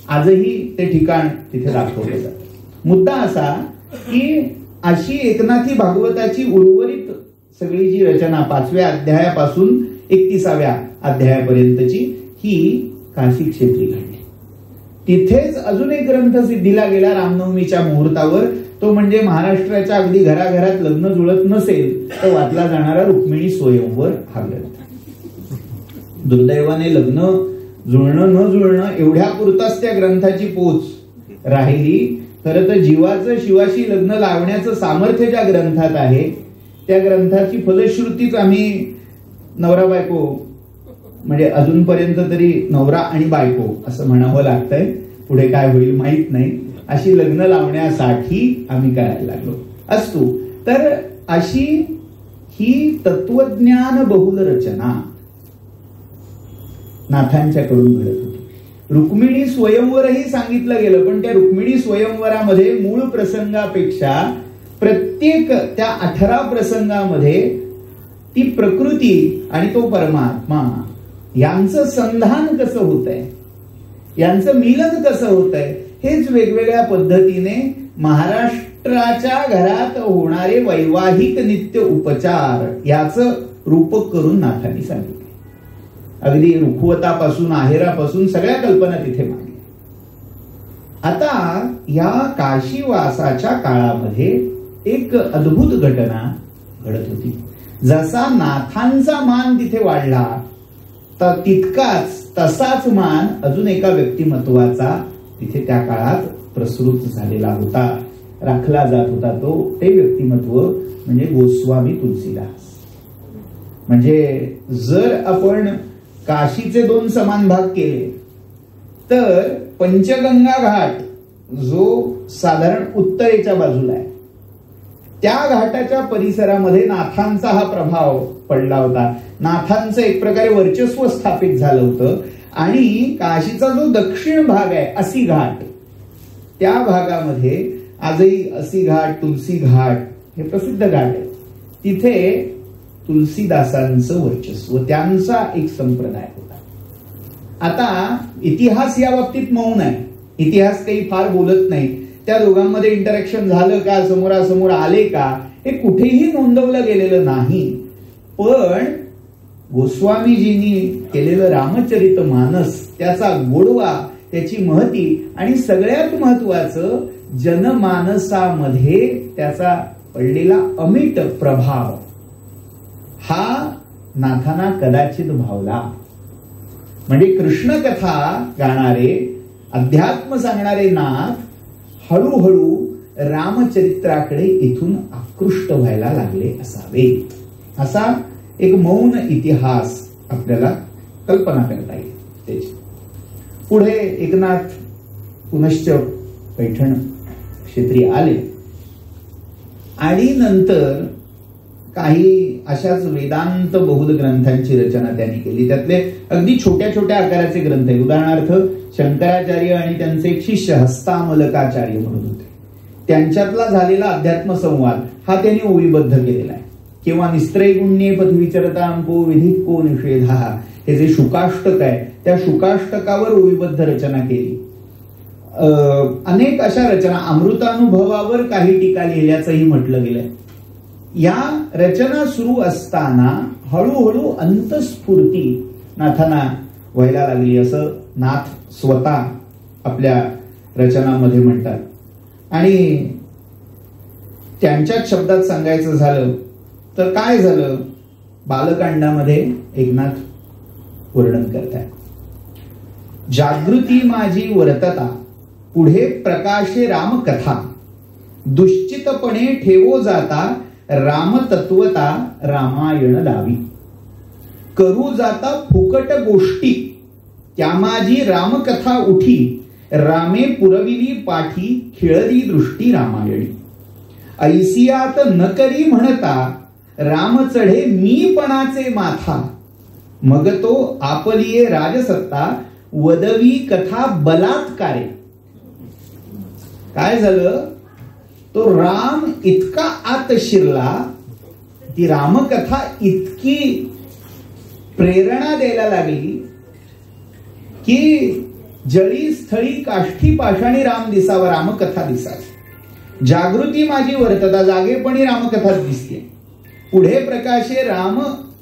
आजही ते ठिकाण तिथे दाखवलं जातं. मुद्दा असा की अशी एकनाथी भागवताची उर्वरित सगळी जी रचना 5व्या अध्यायापासून 31व्या अध्यायापर्यंतची ही काशी क्षेत्री घडली. तिथेच अजून एक ग्रंथ सिद्धीला गेला रामनवमीच्या मुहूर्तावर, तो म्हणजे महाराष्ट्राच्या अगदी घराघरात लग्न जुळत नसेल तर वाचला जाणारा रुक्मिणी स्वयंवर हा ग्रंथ. दुर्दैवाने लग्न जुळणं न जुळणं एवढ्या पुरताच त्या ग्रंथाची पोच राहिली. खरं तर जीवाचं शिवाशी लग्न लावण्याचं सामर्थ्य ज्या ग्रंथात आहे त्या ग्रंथाची फलश्रुतीच आम्ही नवरा बायको, म्हणजे अजूनपर्यंत तरी नवरा आणि बायको असं म्हणावं लागतंय, पुढे काय होईल माहित नाही, अशी लग्न लावण्यासाठी आम्ही करायला लागलो असतो. तर अशी ही तत्वज्ञान बहुल रचना नाथांच्याकडून घडत होती. रुक्मिणी स्वयंवरही सांगितलं गेलं, पण त्या रुक्मिणी स्वयंवरामध्ये मूळ प्रसंगापेक्षा प्रत्येक त्या 18 प्रसंगामध्ये ती प्रकृती आणि तो परमात्मा यांचं संधान कसं होत आहे, यांचं मिलन कसं होत आहे, हेच वेगवेगळ्या पद्धतीने महाराष्ट्राच्या घरात होणारे वैवाहिक नित्य उपचार याचं रूपक करून नाथांनी सांगितले. अगदी रुखवतापासून आहेरापासून सगळ्या कल्पना तिथे मांडल्या. आता या काशीवासाच्या काळामध्ये एक अद्भुत घटना घडत होती. जसा नाथांचा मान तिथे वाढला तर तितकाच तसाच मान अजून एका व्यक्तिमत्वाचा तिथे त्या काळात प्रसृत झालेला होता, राखला जात होता. ते व्यक्तिमत्व म्हणजे गोस्वामी तुलसीदास. म्हणजे जर आपण काशीचे 2 समान भाग केले तर पंचगंगा घाट जो साधारण उत्तरेच्या बाजूला आहे त्या घाटाच्या परिसरामध्ये नाथांचा हा प्रभाव पडला होता. नाथांचं एक प्रकारे वर्चस्व स्थापित झालं होतं. आणि काशीचा जो दक्षिण भाग आहे असी घाट, त्या भागामध्ये आजही असी घाट, तुलसी घाट हे प्रसिद्ध घाट आहे. तिथे तुलसीदासांचं वर्चस्व, त्यांचा एक संप्रदाय होता. आता इतिहास या बाबतीत मौन आहे, इतिहास काही फार बोलत नाही. त्या दोघांमध्ये इंटरॅक्शन झालं का, समोरासमोर आले का, हे कुठेही नोंदवलं गेलेलं नाही. पण गोस्वामीजींनी केलेलं रामचरित मानस, त्याचा गोडवा, त्याची महती आणि सगळ्यात महत्वाचं जनमानसामध्ये त्याचा पडलेला अमिट प्रभाव हा नाथांना कदाचित भावला. म्हणजे कृष्णकथा गाणारे, अध्यात्म सांगणारे नाथ हळूहळू रामचरित्राकडे इथून आकृष्ट व्हायला लागले असावे, असा एक मौन इतिहास आपल्याला कल्पना करता येईल त्याची. पुढे एकनाथ पुनश्च पैठण क्षेत्री आले आणि नंतर काही अशाच वेदांत बहुल ग्रंथांची रचना त्यांनी केली. त्यातले अगदी छोट्या छोट्या आकाराचे ग्रंथ आहेत. उदाहरणार्थ शंकराचार्य आणि त्यांचे एक शिष्य हस्तामलकाचार्य म्हणून होते, त्यांच्यातला झालेला अध्यात्म संवाद हा त्यांनी ओळीबद्ध केलेला आहे. किंवा निस्त्रैगुण्ये पदविचरतांको विधिको निषेधा, हे जे शुकाष्टक आहे त्या शुकाष्टकावर ओळीबद्ध रचना केली. अनेक अशा रचना, अमृतानुभवावर काही टीका लिहिल्याचंही म्हटलं गेलंय. या रचना सुरू असताना हळूहळू अंतस्फूर्ती नाथांना व्हायला लागली, असं नाथ स्वतः आपल्या रचनांमध्ये म्हणतात. आणि त्यांच्याच शब्दात सांगायचं झालं तर काय झालं, बालकांडामध्ये एकनाथ वर्णन करतात. जागृती माझी वर्तता पुढे प्रकाशे रामकथा, दुश्चितपणे ठेवो जाता रामतत्वता रामायण लावी. करू जाता फुकट गोष्टी त्या माझी रामकथा उठी, रामे पुरविली पाठी खिळली दृष्टी रामायणी. ऐसियात न करी म्हणता राम चढे मीपणाचे माथा, मग तो आपलिये राजसत्ता वदवी कथा बलात्कारे. काय झालं, तो राम इतका आत शिरला, ती रामकथा इतकी प्रेरणा द्यायला लागली की जळी स्थळी काष्ठी पाषाणी राम दिसावा, रामकथा दिसावी. जागृती माझी वर्तता, जागेपणी रामकथा दिसते. पुढे प्रकाशे राम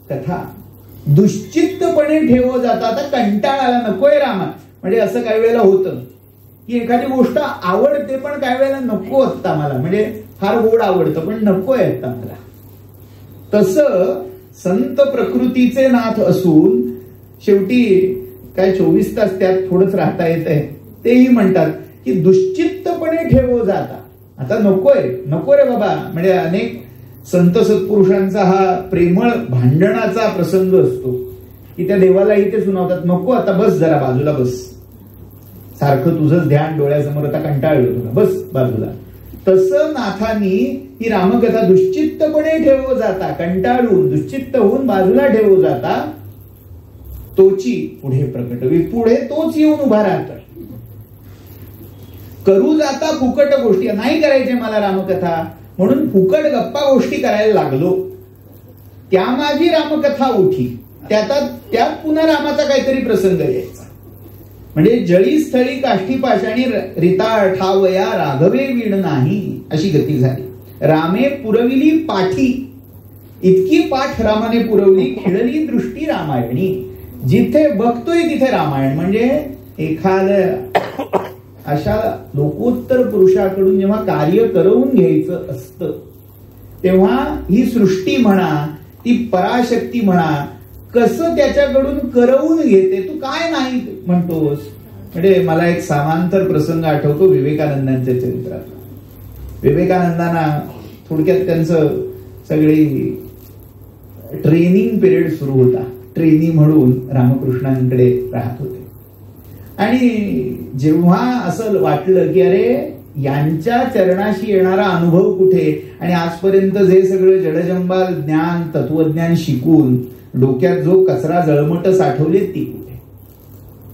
कथा, दुश्चित्तपणे ठेवो जाता. आता कंटाळाला, नकोय रामा. म्हणजे असं काही वेळेला होतं की एखादी गोष्ट आवडते पण काही वेळेला नको असता मला, म्हणजे फार गोड आवडतं पण नकोय आता मला. तसं संत प्रकृतीचे नाथ असून शेवटी काय 24 तास त्यात थोडंच राहता येत आहे. तेही म्हणतात की दुश्चित्तपणे ठेवो जाता. आता नकोय, नको रे बाबा. म्हणजे अनेक संत सत्पुरुषांचा हा प्रेमळ भांडणाचा प्रसंग असतो की त्या देवालाही ते सुनावतात, नको आता बस, जरा बाजूला बस, सारखं तुझंच ध्यान डोळ्यासमोर, आता कंटाळलो तुला, बस बाजूला. तसं नाथांनी ही रामकथा दुश्चित्तपणे ठेवो जाता, कंटाळून दुश्चित्त होऊन बाजूला ठेवो जाता, तोची पुढे प्रकटवी. पुढे तोच येऊन उभा राहतोय. करू जाता फुकट गोष्टी, नाही करायचे मला रामकथा म्हणून फुकट गप्पा गोष्टी करायला लागलो. त्या माझी रामकथा उठी, त्यात पुन्हा रामाचा काहीतरी प्रसंग यायचा. म्हणजे जळी स्थळी काष्ठी पाषाणी रिता ठावया राघवे वीण नाही, अशी गती झाली. रामे पुरविली पाठी, इतकी पाठ रामाने पुरवली, खिळली दृष्टी रामायणी. जिथे बघतोय तिथे रामायण. म्हणजे एखाद्या अशा लोकोत्तर पुरुषाकडून जेव्हा कार्य करवून घ्यायचं असतं तेव्हा ही सृष्टी म्हणा, ती पराशक्ती म्हणा, कसं त्याच्याकडून करवून घेते. तू काय नाही म्हणतोस. म्हणजे मला एक समांतर प्रसंग आठवतो विवेकानंदांच्या चरित्रातला. विवेकानंदांना थोडक्यात त्यांचं सगळी ट्रेनिंग पिरियड सुरू होता. ट्रेनी म्हणून रामकृष्णांकडे राहत होते. आणि जेव्हा असं वाटलं की अरे यांच्या चरणाशी येणारा अनुभव कुठे, आणि आजपर्यंत जे सगळं जडजंबाल ज्ञान तत्वज्ञान शिकून डोक्यात जो कचरा जळमट साठवले ती कुठे.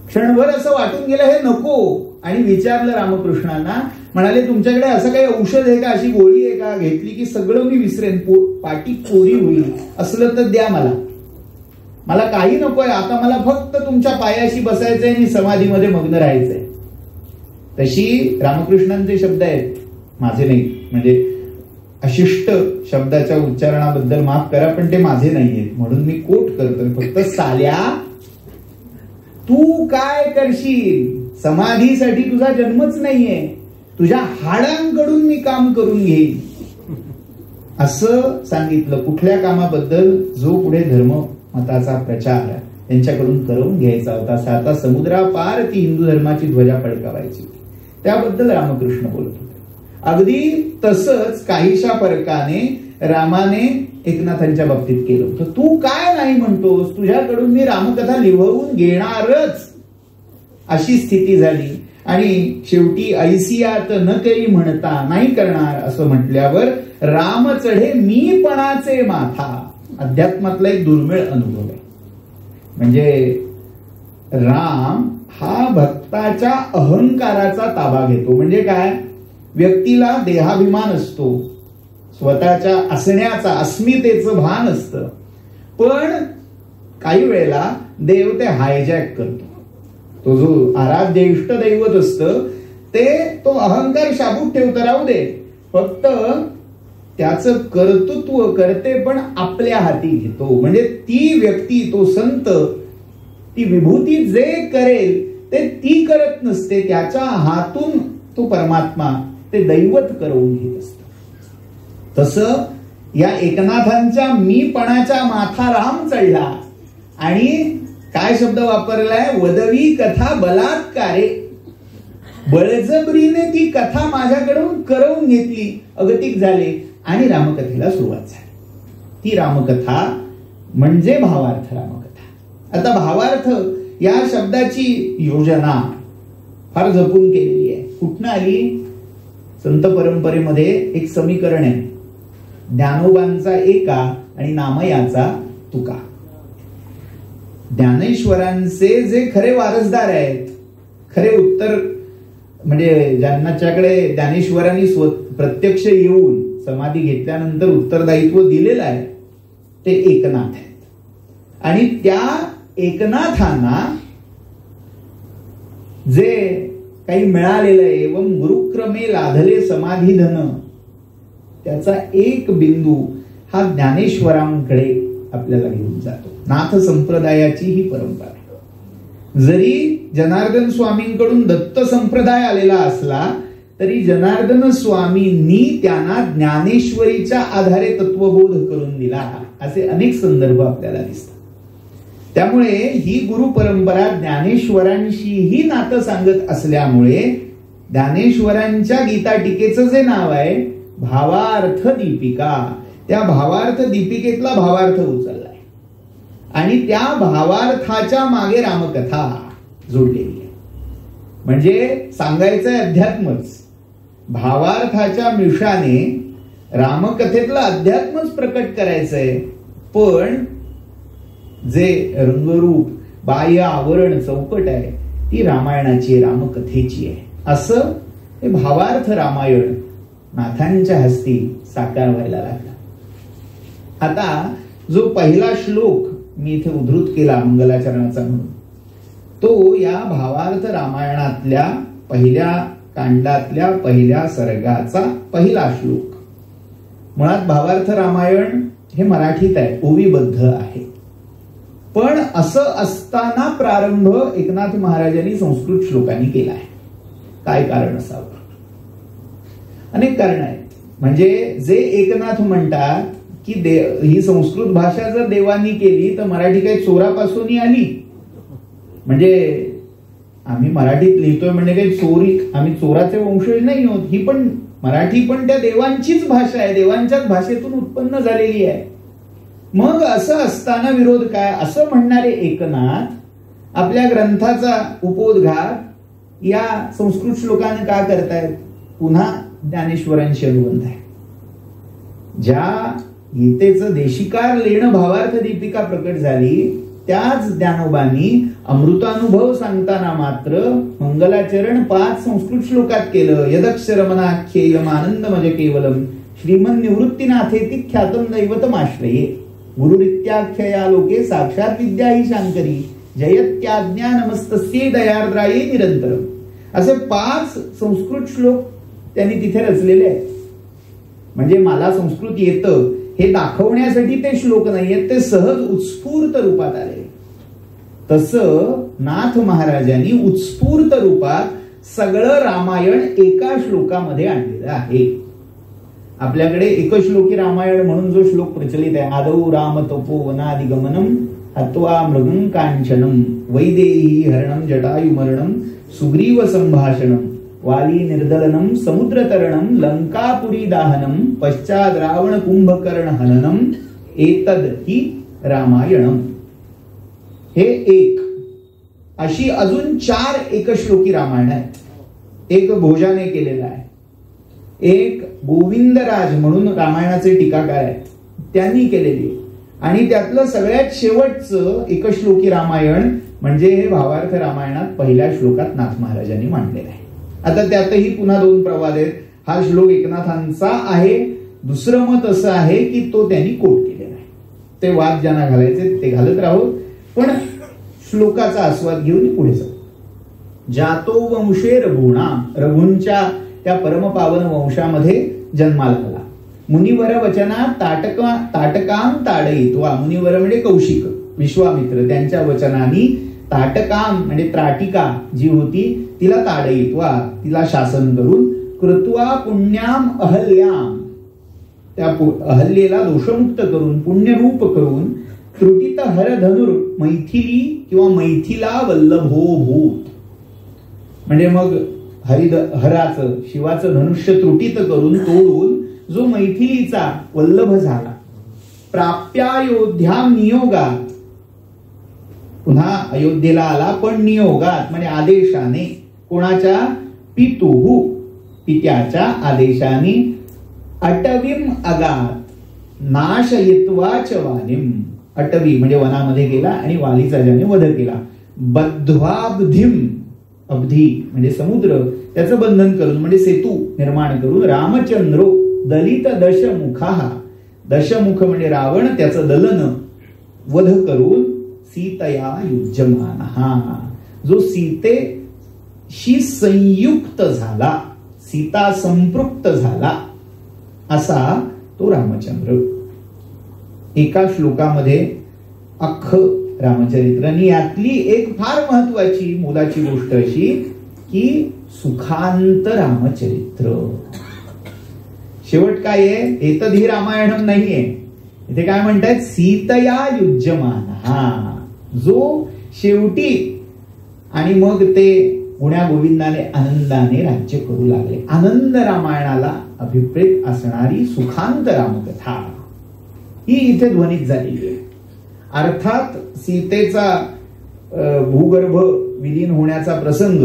क्षणभर असं वाटून गेलं हे नको. आणि विचारलं रामकृष्णांना, म्हणाले तुमच्याकडे असं काही औषध आहे का, अशी गोळी आहे का, घेतली की सगळं मी विसरेन, पाठी कोरी होईल, असलं तर द्या मला. मला काही नकोय आता, मला फक्त तुमच्या पायाशी बसायचंय आणि समाधीमध्ये मग्न राहायचंय. तशी रामकृष्णांचे शब्द आहेत, माझे नाही. म्हणजे अशिष्ट शब्दाच्या उच्चारणाबद्दल माफ करा पण ते माझे नाहीयेत म्हणून मी कोट करतोय फक्त. साल्या तू काय करशील, समाधीसाठी तुझा जन्मच नाहीये, तुझ्या हाडांकडून मी काम करून घेईन असं सांगितलं. कुठल्या कामाबद्दल, जो पुढे धर्म मताचा प्रचार त्यांच्याकडून करून घ्यायचा होता. साता समुद्रापार ती हिंदू धर्माची ध्वजा फडकावायची होती, त्याबद्दल रामकृष्ण बोलत होते. अगदी तसंच काहीशा फरकाने रामाने एकनाथांच्या बाबतीत केलं होतं. तू काय नाही म्हणतोस, तुझ्याकडून मी रामकथा लिहवून घेणारच, अशी स्थिती झाली. आणि शेवटी ऐसियात न करी म्हणता, नाही करणार असं म्हटल्यावर राम चढे मीपणाचे माथा. अध्यात्मातला एक दुर्मिळ अनुभव आहे. म्हणजे राम हा भक्ताच्या अहंकाराचा ताबा घेतो. म्हणजे काय, व्यक्तीला देहाभिमान असतो, स्वतःच्या असण्याचा अस्मितेचं भान असतं, पण काही वेळेला देव ते हायजॅक करतो. तो जो आराध्य इष्ट दैवत असतं तो अहंकार शाबूत ठेवतं, राहू दे, फक्त त्याचं कर्तृत्व करते पण आपल्या हाती घेतो. म्हणजे ती व्यक्ती, तो संत, ती विभूती जे करेल ते ती करत नसते, त्याच्या हातून तो परमात्मा ते दैवत करवून घेत असत. तसं या एकनाथांच्या मीपणाच्या माथा राम चढला आणि काय शब्द वापरलाय, वदवी कथा बलात्कारे, बळजबरीने ती कथा माझ्याकडून करवून घेतली, अगतिक झाले आणि रामकथेला सुरुवात झाली. ती रामकथा म्हणजे भावार्थ रामकथा. आता भावार्थ या शब्दाची योजना फार जपून केलेली आहे. कुठनं आली? संत परंपरेमध्ये एक समीकरण आहे, ज्ञानोबांचा एका आणि नामयाचा तुका. ज्ञानेश्वरांचे जे खरे वारसदार आहेत, खरे उत्तर म्हणजे ज्यांच्याकडे ज्ञानेश्वरांनी प्रत्यक्ष येऊन समाधी घेतल्यानंतर उत्तरदायित्व दिलेलं आहे, ते एकनाथ आहेत. आणि त्या एकनाथांना जे काही मिळालेलं आहे, एवं गुरुक्रमे लाधले समाधी धन, त्याचा एक बिंदू हा ज्ञानेश्वरांकडे आपल्याला घेऊन जातो. नाथ संप्रदायाची ही परंपरा आहे. जरी जनार्दन स्वामींकडून दत्त संप्रदाय आलेला असला तरी जनार्दन स्वामींनी त्यांना ज्ञानेश्वरीच्या आधारे तत्वबोध करून दिला, असे अनेक संदर्भ आपल्याला दिसतात. त्यामुळे ही गुरु परंपरा ज्ञानेश्वरांशीही नातं सांगत असल्यामुळे ज्ञानेश्वरांच्या गीता टीकेचं जे नाव आहे भावार्थ दीपिका, त्या भावार्थ दीपिकेतला भावार्थ उचललाय आणि त्या भावार्थाच्या मागे रामकथा जोडलेली आहे. म्हणजे सांगायचंय अध्यात्मच, भावार्थाच्या मिशाने रामकथेतलं अध्यात्मच प्रकट करायचंय, पण जे रंगरूप बाह्य आवरण चौकट आहे ती रामायणाची, रामकथेची आहे. असं हे भावार्थ रामायण नाथांच्या हस्ती साकार व्हायला लागला. आता जो पहिला श्लोक मी इथे उद्धृत केला मंगलाचरणाचा म्हणून, तो या भावार्थ रामायणातल्या पहिल्या कांडातल्या पहिल्या सर्गाचा पहिला श्लोक. मुळात भावार्थ रामायण हे मराठीत आहे, ओवीबद्ध आहे, पण असं असताना प्रारंभ एकनाथ महाराजांनी संस्कृत श्लोकांनी केला आहे. काय कारण असावं? अनेक कारण आहेत. म्हणजे जे एकनाथ म्हणतात की ही संस्कृत भाषा जर देवांनी केली तर मराठी काही चोरापासून आली, म्हणजे आम्ही मराठीत लिहितोय म्हणजे काही चोरी, आम्ही चोराचे वंशज नाही आहोत. ही पण मराठी पण त्या देवांचीच भाषा आहे, देवांच्याच भाषेतून उत्पन्न झालेली आहे. मग असं असताना विरोध काय, असं म्हणणारे एकनाथ आपल्या ग्रंथाचा उपोद्घात या संस्कृत श्लोकाने का करतायत? पुन्हा ज्ञानेश्वरांशी अनुबंध आहे. ज्या गीतेचं देशिकार लेणं भावार्थ दीपिका प्रकट झाली, त्याच ज्ञानोबांनी अमृतानुभव सांगताना मात्र मंगलाचरण 5 संस्कृत श्लोकात केलं. यदक्षरमनाख्येयम आनंदमज केवलम श्रीमन निवृत्तीनाथेति ख्यातम दैवतमाश्रये गुरुरित्याख्यया लोके साक्षात विद्या ही शांकरी जयत्याज्ञा नमस्तस्ये दयार्द्राये निरंतरम. असे 5 संस्कृत श्लोक त्यांनी तिथे रचलेले आहेत. म्हणजे मला संस्कृत येतं हे दाखवण्यासाठी ते श्लोक नाहीयेत, ते सहज उत्स्फूर्त रूपात आले. तसं नाथ महाराजांनी उत्स्फूर्त रूपात सगळं रामायण एका श्लोकामध्ये आणलेलं आहे. आपल्याकडे एकश्लोकी रामायण म्हणून जो श्लोक प्रचलित आहे, आदौ राम तपो वनादिगमनम हत्वा मृगं कांचनम वैदेही हरणम जटायुमरणम सुग्रीव संभाषणम वाली निर्दलनम समुद्रतरणम लंकापुरी दाहनम पश्चात रावण कुंभकर्ण हननम एतद ही रामायणम. हे एक. अशी अजून 4 एकश्लोकी रामायण आहेत. एक भोजाने केलेलं आहे, एक गोविंदराज म्हणून रामायणाचे टीकाकार आहेत त्यांनी केलेली, आणि त्यातलं सगळ्यात शेवटचं एकश्लोकी रामायण म्हणजे हे भावार्थ रामायणात पहिल्या श्लोकात नाथ महाराजांनी मांडलेलं आहे. आता त्यातही पुन्हा 2 प्रवाद आहेत. हा श्लोक एकनाथांचा आहे. दुसरं मत असं आहे की तो त्यांनी कोट केलेला आहे. ते वाद ज्यांना घालायचे ते घालत राहू, पण श्लोकाचा आस्वाद घेऊन पुढे जाऊ. जातो वंशे रघुणाम, रघुंच्या त्या परमपावन वंशामध्ये जन्माला आला. मुनिवर वचना ताटकाम ताडयित्वा, मुनिवर म्हणजे कौशिक विश्वामित्र, त्यांच्या वचनाने ताटकाम म्हणजे त्राटिका जी होती तिला ताडयित्वा, तिला शासन करून कृत्वा पुण्याम अहल्याम, त्या अहल्येला दोषमुक्त करून पुण्यरूप करून त्रुटित हर धनुर मैथिली किंवा मैथिला वल्लभो भूत, म्हणजे मग हराचं शिवाचं धनुष्य त्रुटित करून तोडून जो मैथिलीचा वल्लभ झाला. प्राप्यायोध्या नियोगात, पुन्हा अयोध्येला आला पण नियोगात म्हणजे आदेशाने, कोणाच्या पितुहू पित्याच्या आदेशाने. अटवीम अगात नाशयित्वा च वालिम, अटवी म्हणजे वनामध्ये गेला आणि वालीचा ज्याने वध केला. बद्ध्वाब्धिम, अब्धी म्हणजे समुद्र, त्याचं बंधन करून म्हणजे सेतू निर्माण करून. रामचंद्रो दलित दशमुखा, दशमुख म्हणजे रावण, त्याचं दलन वध करून सीतया युज्यमानः, जो सीतेशी संयुक्त झाला, सीता संपृक्त झाला असा तो रामचंद्र. एका श्लोकामध्ये अख्ख रामचरित्र. आणि यातली एक फार महत्वाची मोलाची गोष्ट अशी की सुखांत रामचरित्र. शेवट काय आहे, एतद्हि रामायणम नाहीये, इथे काय म्हणतात, सीतया युज्यमानः, जो शेवटी आणि मग ते गुण्या गोविंदाने आनंदाने राज्य करू लागले. आनंद रामायणाला अभिप्रेत असणारी सुखांत रामकथा ही इथे ध्वनित झालेली आहे. अर्थात सीतेचा भूगर्भ विलीन होण्याचा प्रसंग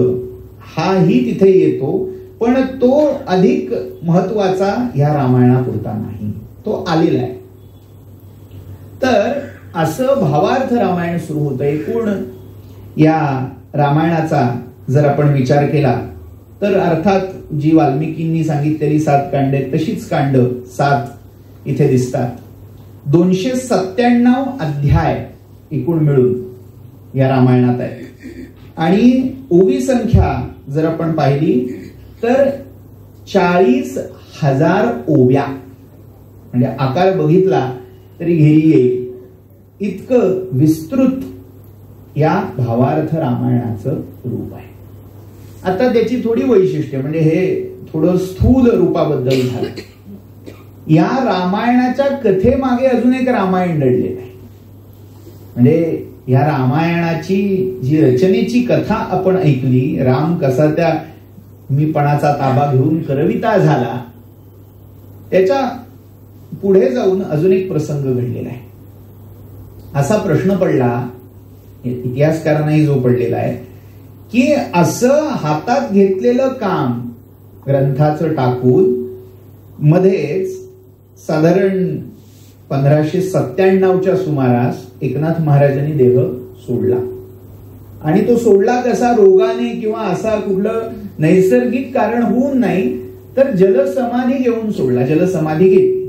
हाही तिथे येतो, पण तो अधिक महत्वाचा ह्या रामायणापुरता नाही, तो आलेला आहे. तर असं भावार्थ रामायण सुरू होतं. एकूण या रामायणाचा जर आपण विचार केला तर अर्थात जी वाल्मिकींनी सांगितलेली 7 कांड आहेत तशीच कांड 7 इथे दिसतात. 297 अध्याय एकूण मिळून या रामायणात आहे. आणि ओवी संख्या जर आपण पाहिली तर 40,000 ओव्या, म्हणजे आकार बघितला तरी घेरी येईल इतकं विस्तृत या भावार्थ रामायणाचं रूप आहे. आता त्याची थोडी वैशिष्ट्य, म्हणजे हे थोडं स्थूल रूपाबद्दल झालं. या रामायणाच्या कथेमागे अजून एक रामायण दडलेलं आहे. म्हणजे या रामायणाची जी रचनेची कथा आपण ऐकली, राम कसा त्या मीपणाचा ताबा घेऊन करविता झाला, त्याच्या पुढे जाऊन अजून एक प्रसंग घडलेला आहे. असा प्रश्न पडला, इतिहासकारांनाही जो पडलेला आहे, की असं हातात घेतलेलं काम ग्रंथाचं टाकून मध्येच साधारण 1597च्या सुमारास एकनाथ महाराजांनी देह सोडला. आणि तो सोडला कसा, रोगाने किंवा असा कुठलं नैसर्गिक कारण होऊन नाही, तर जलसमाधी घेऊन सोडला. जलसमाधी घेतली.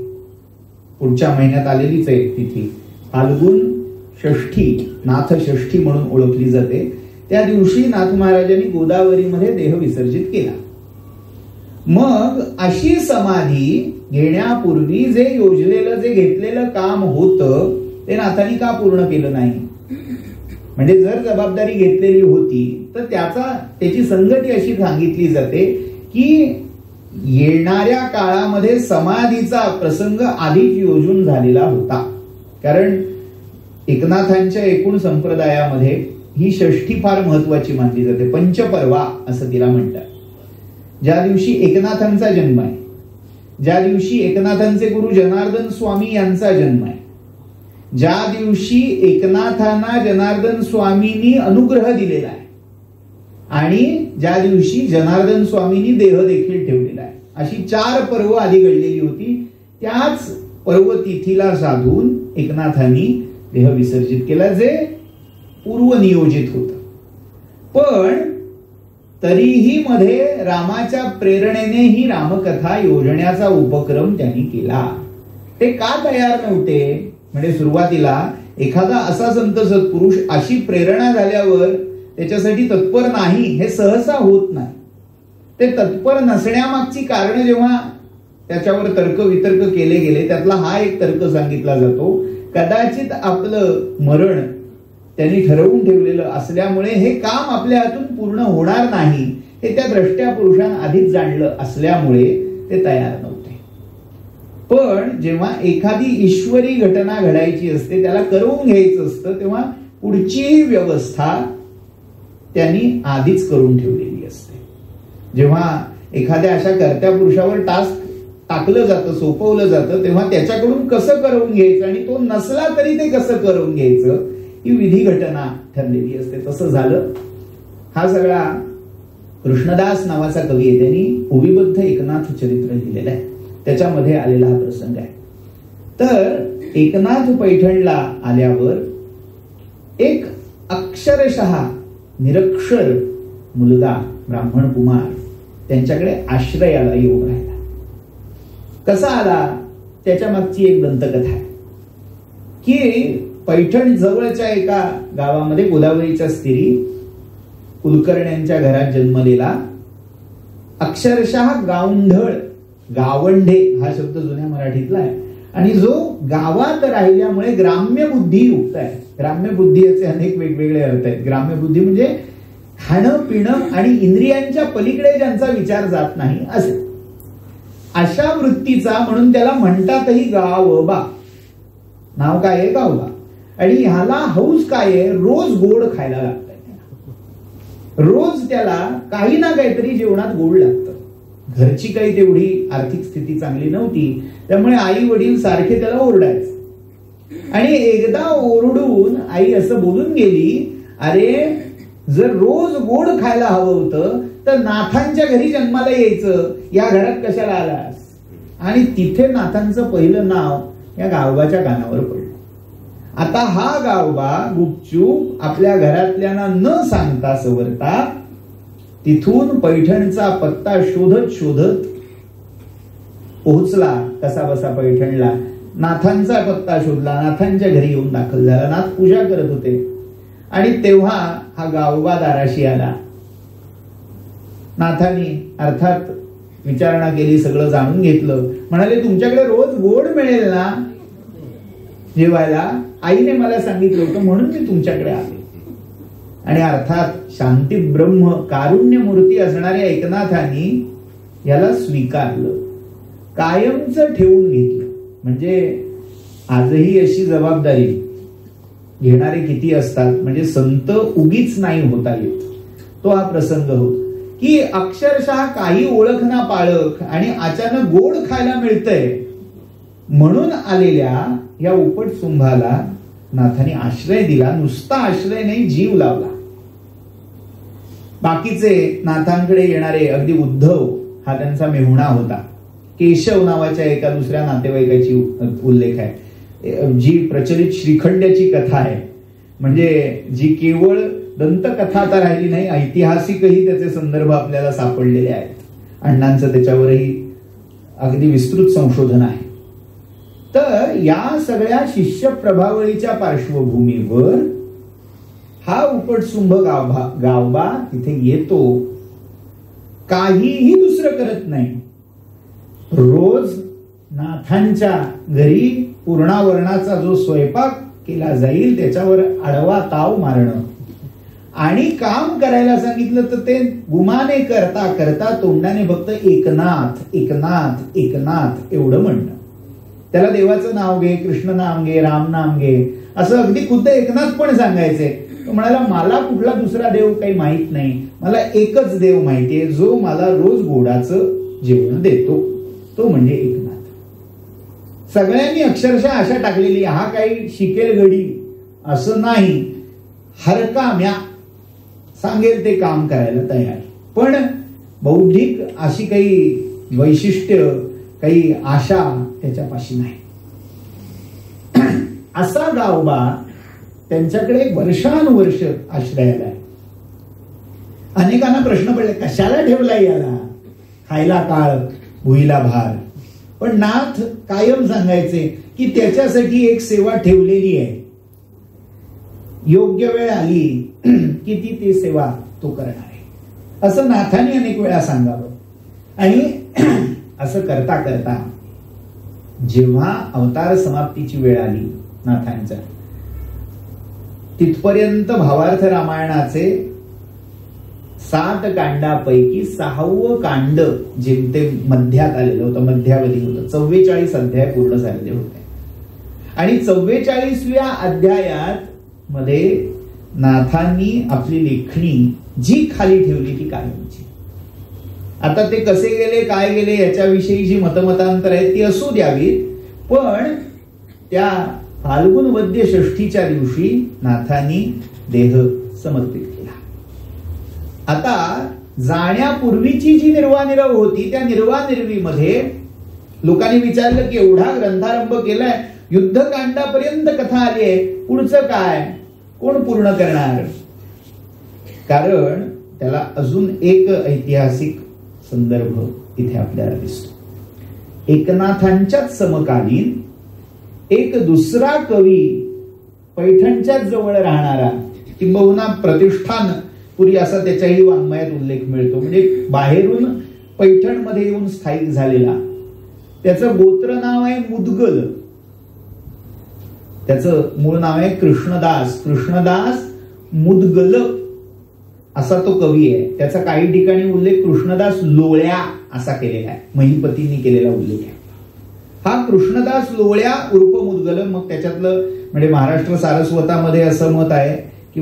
पुढच्या महिन्यात आलेलीच आहे तिथी, फाल्गुन षष्ठी, नाथ षष्ठी म्हणून ओळखली जाते. त्या दिवशी नाथ महाराजांनी गोदावरीमध्ये देह विसर्जित केला. मग अशी समाधी घेण्यापूर्वी जे योजलेलं जे घेतलेलं काम होतं ते नाथांनी का पूर्ण केलं नाही? म्हणजे जर जबाबदारी घेतलेली होती तर त्याची संगती अशी सांगितली जाते की येणाऱ्या काळामध्ये समाधीचा प्रसंग आधीच योजून झालेला होता. कारण एकनाथांच्या एकूण संप्रदायामध्ये ही षष्ठी फार महत्वाची मानली जाते. पंचपर्वा असं तिला म्हणतात. ज्या दिवशी एकनाथांचा जन्म आहे, ज्या दिवशी एकनाथांचे गुरु जनार्दन स्वामी यांचा जन्म आहे, ज्या दिवशी एकनाथांना जनार्दन स्वामींनी अनुग्रह दिलेला आहे आणि ज्या दिवशी जनार्दन स्वामींनी देह देखील ठेवलेला आहे, अशी 4 पर्व आधी घडलेली होती. त्याच पर्वतिथीला साधून एकनाथांनी देह विसर्जित केला, जे पूर्वनियोजित होतं. पण तरीही मध्ये रामाच्या प्रेरणेने ही रामकथा योजण्याचा उपक्रम त्यांनी केला. ते का तयार नव्हते? म्हणजे सुरुवातीला एखादा असा संत सत्पुरुष अशी प्रेरणा झाल्यावर त्याच्यासाठी तत्पर नाही हे सहसा होत नाही. ते तत्पर नसण्यामागची कारण जेव्हा त्याच्यावर तर्क वितर्क केले गेले, त्यातला हा एक तर्क सांगितला जातो, कदाचित आपलं मरण त्यांनी ठरवून ठेवलेलं असल्यामुळे हे काम आपल्या हातून पूर्ण होणार नाही हे त्या द्रष्ट्या पुरुषांना आधीच जाणलं असल्यामुळे ते तयार नव्हते. पण जेव्हा एखादी ईश्वरी घटना घडायची असते, त्याला करून घ्यायचं असतं, तेव्हा पुढचीही व्यवस्था त्यांनी आधीच करून ठेवलेली असते. जेव्हा एखाद्या अशा कर्त्या पुरुषावर टास्क टाकलं जातं, सोपवलं जातं, तेव्हा त्याच्याकडून कसं करून घ्यायचं आणि तो नसला तरी ते कसं करून घ्यायचं ही विधी घटना ठरलेली असते. तसं झालं. हा सगळा कृष्णदास नावाचा कवी आहे, त्यांनी ओविबद्ध एकनाथ चरित्र लिहिलेलं आहे. त्याच्यामध्ये आलेला हा प्रसंग आहे. तर एकनाथ पैठणला आल्यावर एक अक्षरशः निरक्षर मुलगा ब्राह्मण कुमार त्यांच्याकडे आश्रयाला येऊन राहिला. कसा आला त्याच्या मागची एक दंतकथा आहे की पैठण जवळच्या एका गावामध्ये गोदावरीच्या स्त्री कुलकर्ण्यांच्या घरात जन्मलेला अक्षरशः गावंढळ, गावंढे हा शब्द जुन्या मराठीतला आहे आणि जो गावात राहिल्यामुळे ग्राम्य बुद्धी युक्त आहे. ग्राम्य बुद्धी याचे अनेक वेगवेगळे अर्थ आहेत. ग्राम्य बुद्धी म्हणजे खाणं पिणं आणि इंद्रियांच्या पलीकडे ज्यांचा विचार जात नाही असे, अशा वृत्तीचा, म्हणून त्याला म्हणतातही गावबा. नाव काय आहे? गावबा. आणि ह्याला हौस काय आहे? रोज गोड खायला लागतं. रोज त्याला काही ना काहीतरी जेवणात गोड लागतं. घरची काही तेवढी आर्थिक स्थिती चांगली नव्हती, त्यामुळे आई वडील सारखे त्याला ओरडायचे. आणि एकदा ओरडून आई असं बोलून गेली, अरे जर रोज गोड खायला हवं होतं तर नाथांच्या घरी जन्माला यायचं, या घरात कशाला आलास? आणि तिथे नाथांचं पहिलं नाव या गावबाच्या कानावर पडलं. आता हा गावबा गुपचूप आपल्या घरातल्यांना न सांगता सवरता तिथून पैठणचा पत्ता शोधत शोधत पोहोचला कसा बसा पैठणला. नाथांचा पत्ता शोधला, नाथांच्या घरी येऊन दाखल झाला. नाथ पूजा करत होते आणि तेव्हा हा गावबा दाराशी आला. नाथांनी अर्थात विचारणा केली, सगळं जाणून घेतलं. म्हणाले, तुमच्याकडे रोज गोड मिळेल ना जेवायला? आईने मला सांगितलं होतं म्हणून मी तुमच्याकडे आले. आणि अर्थात शांती ब्रह्म कारुण्य मूर्ती असणाऱ्या एकनाथांनी याला स्वीकारलं, कायमचं ठेवून घेतलं. म्हणजे आजही अशी जबाबदारी घेणारे किती असतात. म्हणजे संत उगीच नाही होता येत. तो हा प्रसंग होता की अक्षरशः काही ओळख ना पाळख आणि अचानक गोड खायला मिळतंय म्हणून आलेल्या या उपटसुंभाला नाथाने आश्रय दिला. नुसता आश्रय नाही, जीव लावला. बाकीचे नाथांकडे येणारे, अगदी उद्धव हा त्यांचा मेहुणा होता. केशव नावाच्या एका दुसऱ्या नातेवाईकाची उल्लेख आहे. जी प्रचलित श्रीखंड्याची कथा आहे, म्हणजे जी केवळ दंतकथा आता राहिली नाही, ऐतिहासिकही त्याचे संदर्भ आपल्याला सापडलेले आहेत. अण्णांचं त्याच्यावरही अगदी विस्तृत संशोधन आहे. तर या सगळ्या शिष्य प्रभावळीच्या पार्श्वभूमीवर हा उपटसुंभ गावबा तिथे येतो. काहीही दुसरं करत नाही. रोज नाथांच्या घरी पूर्णावरणाचा जो स्वयंपाक केला जाईल त्याच्यावर आडवा ताव मारणं आणि काम करायला सांगितलं तर ते गुमाने करता करता तोंडाने फक्त एकनाथ एकनाथ एकनाथ एवढं म्हणणं. त्याला देवाचं नाव घे, कृष्ण नाम घे, राम नाम घे, असं अगदी खुद्द एकनाथ पण सांगायचे. तो म्हणाला, मला कुठला दुसरा देव काही माहित नाही, मला एकच देव माहितीये जो मला रोज गोडाचं जेवण देतो, तो म्हणजे एकनाथ. सगळ्यांनी अक्षरशः आशा टाकलेली, हा काही शिकेल गडी असं नाही, हरकाम्या सांगेल ते काम करायला तयार. पण बौद्धिक अशी काही वैशिष्ट्य, काही आशा त्याच्यापाशी नाही. असा गावबा त्यांच्याकडे वर्षानुवर्ष आश्रयाला आहे. अनेकांना प्रश्न पडले, कशाला ठेवलाय याला, खायला काळ भुईला भार. पण नाथ कायम सांगायचे की त्याच्यासाठी एक सेवा ठेवलेली आहे, योग्य वेळ आली की ती सेवा तो करणार आहे, असं नाथांनी अनेक वेळा सांगावं. आणि असं करता करता जेव्हा अवतार समाप्तीची वेळ आली नाथांच्या, तिथपर्यंत भावार्थ रामायणाचे 7 कांडापैकी 6वं कांड जेमतेम मध्यात आलेलं होतं, मध्यावधी होतं. 44 अध्याय पूर्ण झालेले होते. आणि 44व्या अध्यायात मध्ये नाथांनी आपली लेखणी जी खाली ठेवली ती कायमची. आता ते कसे गेले काय गेले याच्याविषयी जी मतमतांतर आहेत ती असू द्यावीत, पण त्या फाल्गुन वद्य षष्ठीच्या दिवशी नाथांनी देह समर्पित केला. आता जाण्यापूर्वीची जी निर्वानिरव होती त्या निर्वानिरवीमध्ये लोकांनी विचारलं की एवढा ग्रंथारंभ केलाय, युद्धकांडापर्यंत कथा आली आहे, पुढचं काय, कोण पूर्ण करणार? कारण त्याला अजून एक ऐतिहासिक संदर्भ इथे आपल्याला दिसतो. एकनाथांच्याच समकालीन एक दुसरा कवी, पैठणच्याच जवळ राहणारा, किंबहुना प्रतिष्ठानपुरी असा त्याच्याही वाङ्मयात उल्लेख मिळतो, म्हणजे बाहेरून पैठणमध्ये येऊन स्थायिक झालेला. त्याचं गोत्र नाव आहे मुदगल. त्याचं मूळ नाव आहे कृष्णदास. कृष्णदास मुदगल असा तो कवी आहे. त्याचा काही ठिकाणी उल्लेख कृष्णदास लोळ्या असा केलेला आहे, महिपतींनी केलेला उल्लेख आहे. हा कृष्णदास लोळ्या उर्फ मुदगल. मग त्याच्यातलं म्हणजे महाराष्ट्र सारस्वतामध्ये असं मत आहे की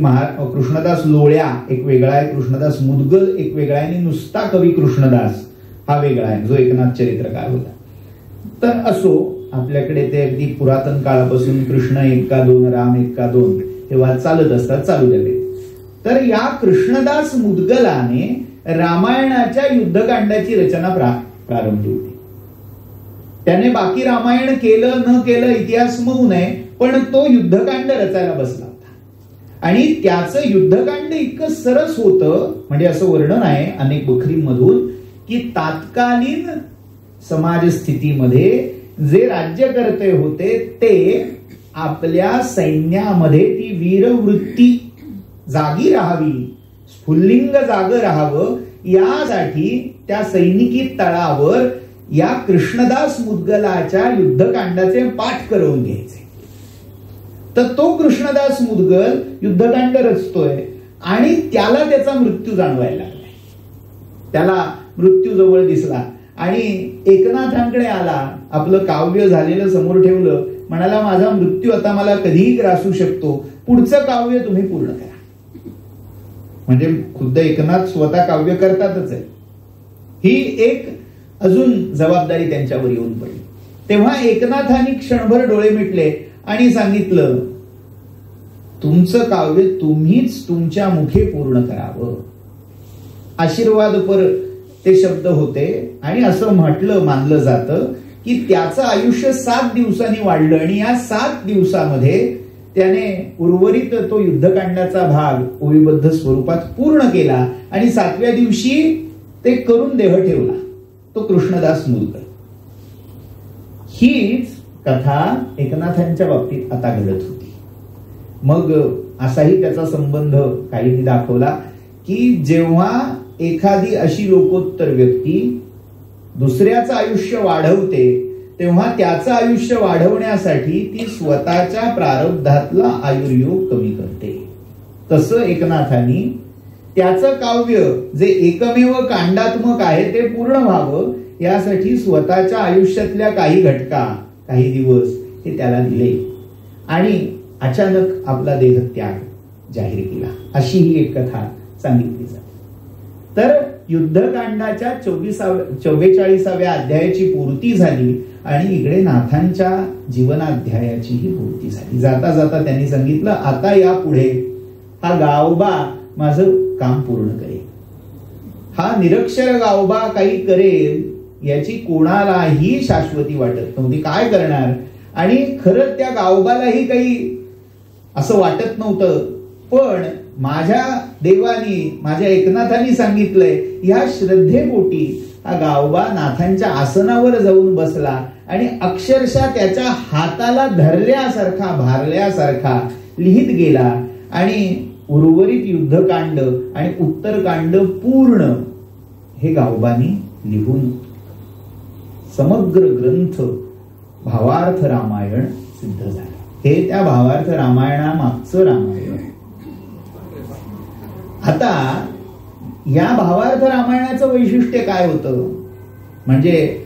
कृष्णदास लोळ्या एक वेगळा आहे, कृष्णदास मुदगल एक वेगळा आहे, आणि नुसता कवी कृष्णदास हा वेगळा आहे जो एकनाथ चरित्रकार होता. तर असो, आपल्याकडे ते अगदी पुरातन काळापासून कृष्ण 1 का 2, राम 1 का 2 हे वाद चालत असतात, चालू द्यावे. तर या कृष्णदास मुदगलाने रामायणाच्या युद्धकांडाची रचना प्रारंभली होती. त्याने बाकी रामायण केलं न केलं इतिहास म्हणू नये, पण तो युद्धकांड रचायला बसला होता. आणि त्याचं युद्धकांड इतकं सरस होतं, म्हणजे असं वर्णन आहे अनेक बखरींमधून, की तात्कालीन समाज स्थितीमध्ये जे राज्यकर्ते होते ते आपल्या सैन्यामध्ये ती वीरवृत्ती जागी राहावी, स्फुल्लिंग जाग राहावं, यासाठी त्या सैनिकी तळावर या कृष्णदास मुदगलाच्या युद्धकांडाचे पाठ करून घ्यायचे. तर तो कृष्णदास मुदगल युद्धकांड रचतोय आणि त्याला त्याचा मृत्यू जाणवायला लागलाय. त्याला मृत्यू जवळ दिसला आणि एकनाथांकडे आला, आपलं काव्य झालेलं समोर ठेवलं, म्हणाला माझा मृत्यू आता मला कधीही ग्रासू शकतो, पुढचं काव्य तुम्ही पूर्ण करा. म्हणजे खुद्द एकनाथ स्वतः काव्य करतातच आहे. ही एक अजून जबाबदारी त्यांच्यावर येऊन पडली. तेव्हा एकनाथांनी क्षणभर डोळे मिटले आणि सांगितलं, तुमचं काव्य तुम्हीच तुमच्या मुखे पूर्ण करावं. आशीर्वादपर ते शब्द होते. आणि असं म्हटलं, मानलं जातं की त्याचं आयुष्य 7 दिवसांनी वाढलं आणि या 7 दिवसामध्ये त्याने उर्वरित तो युद्धकांडाचा भाग ओवीबद्ध स्वरूपात पूर्ण केला आणि 7व्या दिवशी ते करून देह ठेवला, तो कृष्णदास मुदगल. हीच कथा एकनाथांच्या बाबतीत आता घडत होती. मग असाही त्याचा संबंध काहींनी दाखवला की जेव्हा एखादी अशी लोकोत्तर व्यक्ती दुसऱ्याचं आयुष्य वाढवते तेव्हा त्याचं आयुष्य वाढवण्यासाठी ती स्वतःच्या प्रारब्धातला आयुर्योग कमी करते. तसं एकनाथांनी त्याचं काव्य जे एकमेव कांडात्मक आहे ते पूर्ण व्हावं यासाठी स्वतःच्या आयुष्यातल्या काही घटका, काही दिवस हे त्याला दिले आणि अचानक आपला देहत्याग जाहीर केला. अशी ही एक कथा सांगितली जाते. तर युद्धकांडाच्या 44व्या अध्यायाची पूर्ती झाली आणि इकडे नाथांच्या जीवनाध्यायाचीही पूर्ती झाली. जाता जाता त्यांनी सांगितलं, आता यापुढे हा गावबा माझं काम पूर्ण करेल. हा निरक्षर गावबा काही करेल याची कोणालाही शाश्वती वाटत नव्हती. काय करणार? आणि खरंच त्या गावबालाही काही असं वाटत नव्हतं. पण माझ्या देवानी, माझ्या एकनाथांनी सांगितलंय, ह्या श्रद्धेपोटी हा गावबा नाथांच्या आसनावर जाऊन बसला आणि अक्षरशः त्याच्या हाताला धरल्यासारखा, भारल्यासारखा लिहित गेला. आणि उर्वरित युद्धकांड आणि उत्तरकांड पूर्ण हे गावबानी लिहून समग्र ग्रंथ भावार्थ रामायण सिद्ध झाला. हे त्या भावार्थ रामायणामागचं रामायण. आता या भावार्थ रामायणाचं वैशिष्ट्य काय होतं, म्हणजे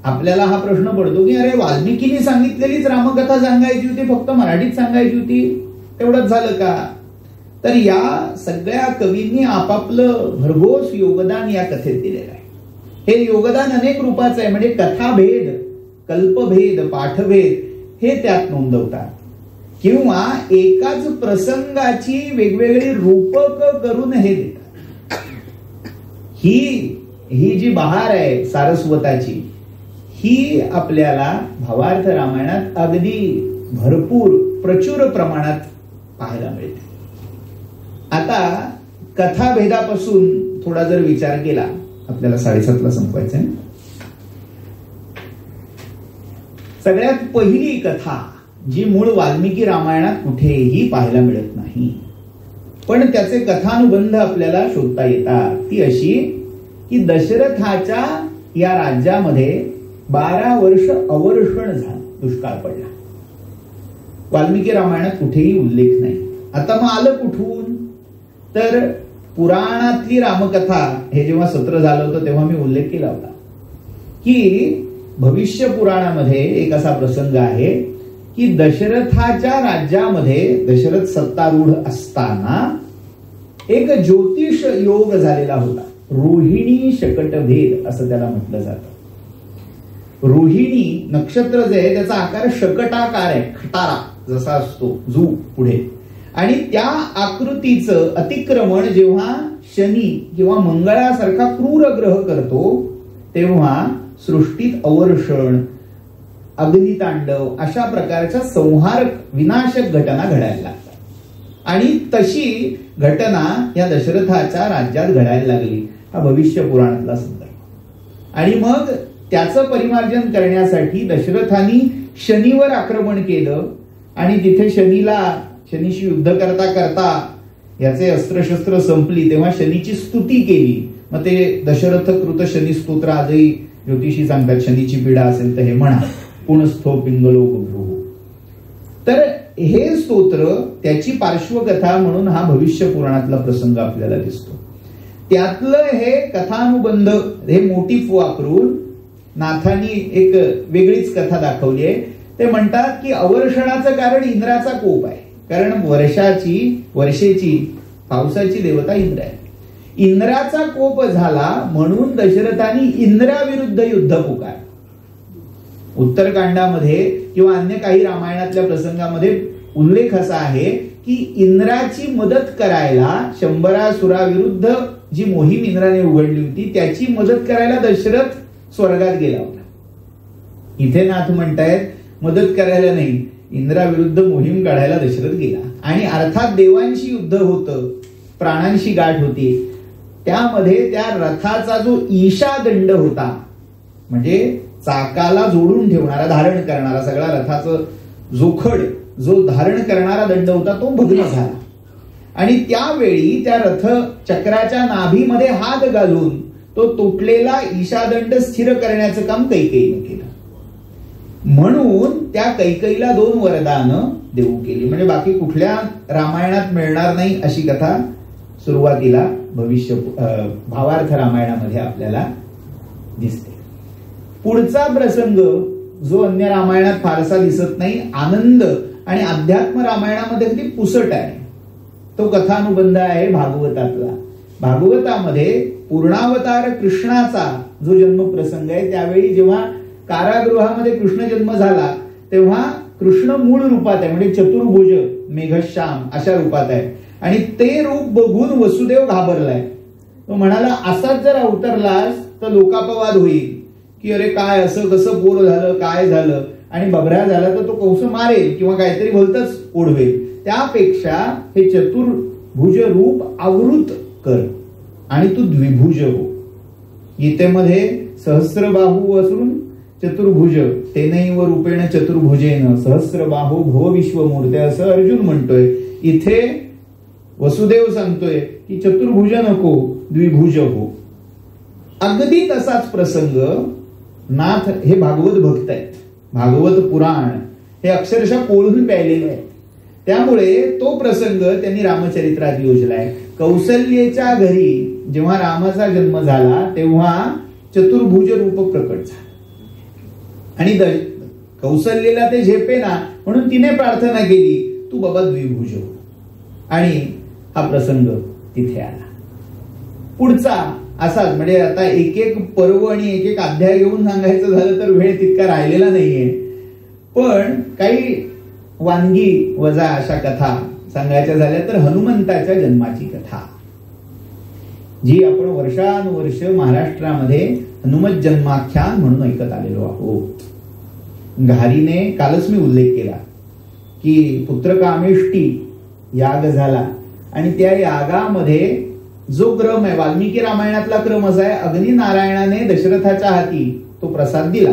आपल्याला हा प्रश्न पडतो की अरे वाल्मिकीने सांगितलेलीच रामकथा सांगायची होती, फक्त मराठीत सांगायची होती, तेवढंच झालं का? तर या सगळ्या कवींनी आपापलं भरघोस योगदान या कथेत दिलेलं आहे. हे योगदान अनेक रूपाचं आहे, म्हणजे कथाभेद, कल्पभेद, पाठभेद हे त्यात नोंदवतात, किंवा एकाच प्रसंगाची वेगवेगळी रूपक करून हे देतात. ही जी बहार आहे सारस्वताची, ही आपल्याला भावार्थ रामायणात अगदी भरपूर प्रचुर प्रमाणात पाहायला मिळते. आता कथाभेदापासून थोडा जर विचार केला, आपल्याला 7:30ला संपवायचं आहे. सगळ्यात पहिली कथा जी मूळ वाल्मिकी रामायणात कुठेही पाहायला मिळत नाही, पण त्याचे कथानुबंध आपल्याला शोधता येतात, ती अशी की दशरथाच्या या राज्यामध्ये 12 वर्ष अवर्षण झालं, दुष्काळ पडला. वाल्मिकी रामायणात कुठेही उल्लेख नाही. आता मग आलं कुठून? तर पुराणातली रामकथा हे जेव्हा सत्र झालं होतं तेव्हा मी उल्लेख केला होता की भविष्य पुराणामध्ये एक असा प्रसंग आहे की दशरथाच्या राज्यामध्ये दशरथ सत्तारूढ असताना एक ज्योतिष योग झालेला होता. रोहिणी शकटभेद असं त्याला म्हटलं जातं. रोहिणी नक्षत्र जे आहे त्याचा आकार शकटाकार आहे, खटारा जसा असतो जू पुढे, आणि त्या आकृतीचं अतिक्रमण जेव्हा शनी किंवा मंगळासारखा क्रूर ग्रह करतो तेव्हा सृष्टीत अवर्षण, अग्नितांडव अशा प्रकारच्या संहारक विनाशक घटना घडायला लागतात. आणि तशी घटना या दशरथाच्या राज्यात घडायला लागली. हा भविष्य पुराणातला संदर्भ. आणि मग त्याचं परिमार्जन करण्यासाठी दशरथांनी शनीवर आक्रमण केलं आणि तिथे शनीशी युद्ध करता करता याचे अस्त्रशस्त्र संपली तेव्हा शनीची स्तुती केली. मग ते दशरथ कृत शनी स्तोत्र आजही ज्योतिषी सांगतात, शनीची पीडा असेल तर हे म्हणा, पुनस्थो पिंगलोक भ्रुः. तर हे स्तोत्र त्याची पार्श्वकथा म्हणून हा भविष्य पुराणातला प्रसंग आपल्याला दिसतो. त्यातलं हे कथानुबंध हे मोटिफ वापरून नाथांनी एक वेगळीच कथा दाखवली आहे. ते म्हणतात की अवर्षणाचं कारण इंद्राचा कोप आहे, कारण वर्षेची पावसाची देवता इंद्र आहे. इंद्राचा कोप झाला म्हणून दशरथांनी इंद्राविरुद्ध युद्ध पुकार. उत्तरकांडामध्ये किंवा अन्य काही रामायणातल्या प्रसंगामध्ये उल्लेख असा आहे की इंद्राची मदत करायला, शंभरासुराविरुद्ध जी मोहीम इंद्राने उघडली होती त्याची मदत करायला दशरथ स्वर्गात गेला होता. इथे नाथ म्हणतायत मदत करायला नाही, इंद्राविरुद्ध मोहीम काढायला दशरथ गेला. आणि अर्थात देवांशी युद्ध होतं, प्राणांशी गाठ होती. त्यामध्ये त्या रथाचा जो ईशादंड होता, म्हणजे चाकाला जोडून ठेवणारा, धारण करणारा, सगळा रथाचं जोखड जो धारण करणारा दंड होता तो भग्न झाला. आणि त्यावेळी त्या रथ चक्राच्या नाभीमध्ये हात घालून तो तुटलेला ईशादंड स्थिर करण्याचं काम कैकेयीने केलं. म्हणून त्या कैकेयीला 2 वरदानं देऊ केली. म्हणजे बाकी कुठल्या रामायणात मिळणार नाही अशी कथा सुरुवातीला भावार्थ रामायणामध्ये आपल्याला दिसते. पुढचा प्रसंग जो अन्य रामायणात फारसा दिसत नाही, आनंद आणि अध्यात्म रामायणामध्ये अगदी पुसट आहे, तो कथानुबंध आहे भागवतातला. भागवतामध्ये पूर्णावतार कृष्णाचा जो जन्म प्रसंग आहे, त्यावेळी जेव्हा कारागृहामध्ये कृष्ण जन्म झाला तेव्हा कृष्ण मूळ रूपात आहे, म्हणजे चतुर्भुज मेघश्याम अशा रूपात आहे. आणि ते रूप बघून वसुदेव घाबरलाय. तो म्हणाला असाच जर अवतरलास तर लोकापवाद होईल की अरे काय असं कसं पोर झालं, काय झालं, आणि बभरा झाला तर तो कंस मारेल किंवा काहीतरी भलतंच ओढवेल. त्यापेक्षा हे भुज रूप आवृत कर आणि तू द्विभुज हो. गीतेमध्ये सहस्रबाहू असून चतुर्भुज तेनैव रूपेण चतुर्भुजेन सहस्रबाहू भव विश्वमूर्ते असं अर्जुन म्हणतोय. इथे वसुदेव सांगतोय की चतुर्भुज नको, द्विभुज हो. अगदी तसाच प्रसंग नाथ हे भागवत भक्त आहेत. भागवत पुराण हे अक्षरशः कोळून प्यायलेले आहेत. त्यामुळे तो प्रसंग त्यांनी रामचरित्रात योजलाय. कौसल्येच्या घरी जेव्हा रामाचा जन्म झाला तेव्हा चतुर्भुज रूप प्रकट झालं आणि कौसल्येला ते झेपेना म्हणून तिने प्रार्थना केली तू बाबा द्विभुज हो. आणि हा प्रसंग तिथे आला. पुढचा असाच म्हणजे आता एक एक पर्व आणि एक एक अध्याय घेऊन सांगायचं झालं तर वेळ तितका राहिलेला नाहीये. पण काही वानगी वजा अशा कथा सांगायच्या झाल्या तर हनुमंताच्या जन्माची कथा जी आपण वर्षानुवर्ष महाराष्ट्रामध्ये हनुमत जन्माख्यान म्हणून ऐकत आलेलो आहोत. घारीने कालच मी उल्लेख केला की पुत्रकामेष्टी याग झाला आणि त्या यागामध्ये जो क्रम आहे वाल्मिकी रामायणातला क्रम असा आहे अग्नी नारायणाने दशरथाच्या हाती तो प्रसाद दिला.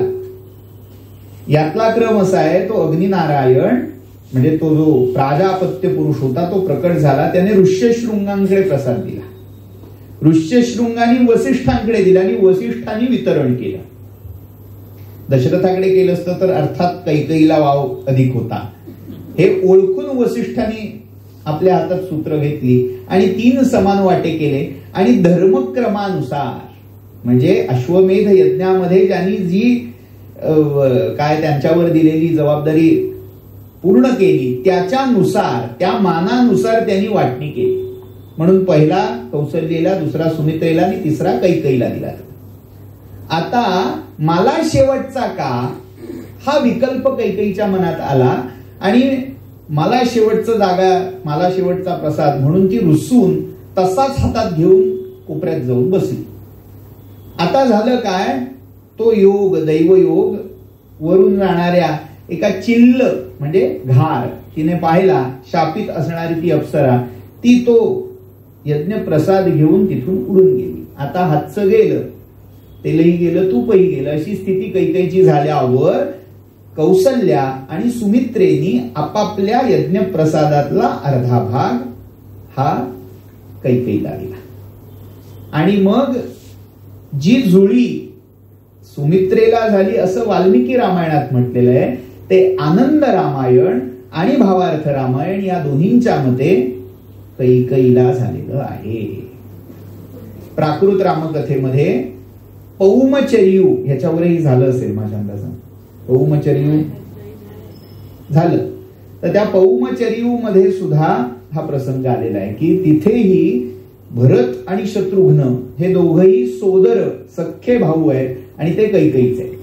यातला क्रम असा आहे तो अग्नी नारायण म्हणजे तो जो प्राजापत्य पुरुष होता तो प्रकट झाला. त्याने ऋष्यशृंगांकडे प्रसाद दिला. ऋष्यशृंगांनी वसिष्ठांकडे दिला आणि वसिष्ठांनी वितरण केलं. दशरथाकडे केलं असतं तर अर्थात कैकेयीला वाव अधिक होता. हे ओळखून वसिष्ठांनी आपल्या हातात सूत्र घेतली आणि 3 समान वाटे केले आणि धर्मक्रमानुसार म्हणजे अश्वमेध यज्ञामध्ये ज्यांनी जी काय त्यांच्यावर दिलेली जबाबदारी पूर्ण केली त्याच्यानुसार त्या मानानुसार त्यांनी वाटणी केली. म्हणून पहिला कौसल्येला, दुसरा सुमित्रेला आणि तिसरा कैकेयीला दिला. आता मला शेवटचा का हा विकल्प कैकेयीच्या मनात आला आणि मला शेवटचा जागा, मला शेवटचा प्रसाद म्हणून ती रुसून तसाच हातात घेऊन कोपऱ्यात जाऊन बसली. आता झालं काय, तो योग दैवयोग वरून जाणाऱ्या एका चिल्ल म्हणजे घार तिने पाहिला, शापित असणारी ती अप्सरा, ती तो यज्ञ प्रसाद घेऊन तिथून उडून गेली. आता हातचं गेलं, तेलही गेलं, तूपही गेलं, अशी स्थिती कैकेयीची झाल्यावर कौसल्या आणि सुमित्रेनी आपापल्या यज्ञ प्रसादातला अर्धा भाग हा कैकेयीला दिला. आणि मग जी जुळी सुमित्रेला झाली असं वाल्मिकी रामायणात म्हटलेलं आहे ते आनंद रामायण आणि भावार्थ रामायण या दोन्हींच्या मते कैकेयीला झालेलं आहे. प्राकृत रामकथेमध्ये पौमचर्यू ह्याच्यावरही झालं असेल माझ्या अंदाजाने. पौमचर्यू झालं तर त्या पौमचर्यू मध्ये सुद्धा हा प्रसंग आलेला आहे की तिथेही भरत आणि शत्रुघ्न हे दोघही सोदर सख्खे भाऊ आहेत आणि ते कैकेयीचे आहेत.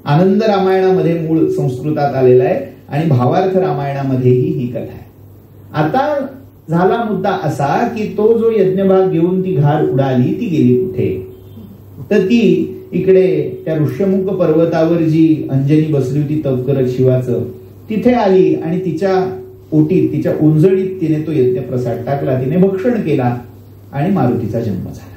आनंद रामायणामध्ये मूळ संस्कृतात आलेला आहे आणि भावार्थ रामायणामध्येही ही कथा आहे. आता झाला मुद्दा असा की तो जो यज्ञभाग घेऊन ती घार उडाली ती गेली कुठे, तर ती इकडे त्या ऋष्यमुख पर्वतावर जी अंजनी बसली होती तप करत शिवाचं तिथे आली आणि तिच्या ओटीत तिच्या उंजळीत तिने तो यज्ञ प्रसाद टाकला, तिने भक्षण केला आणि मारुतीचा जन्म झाला.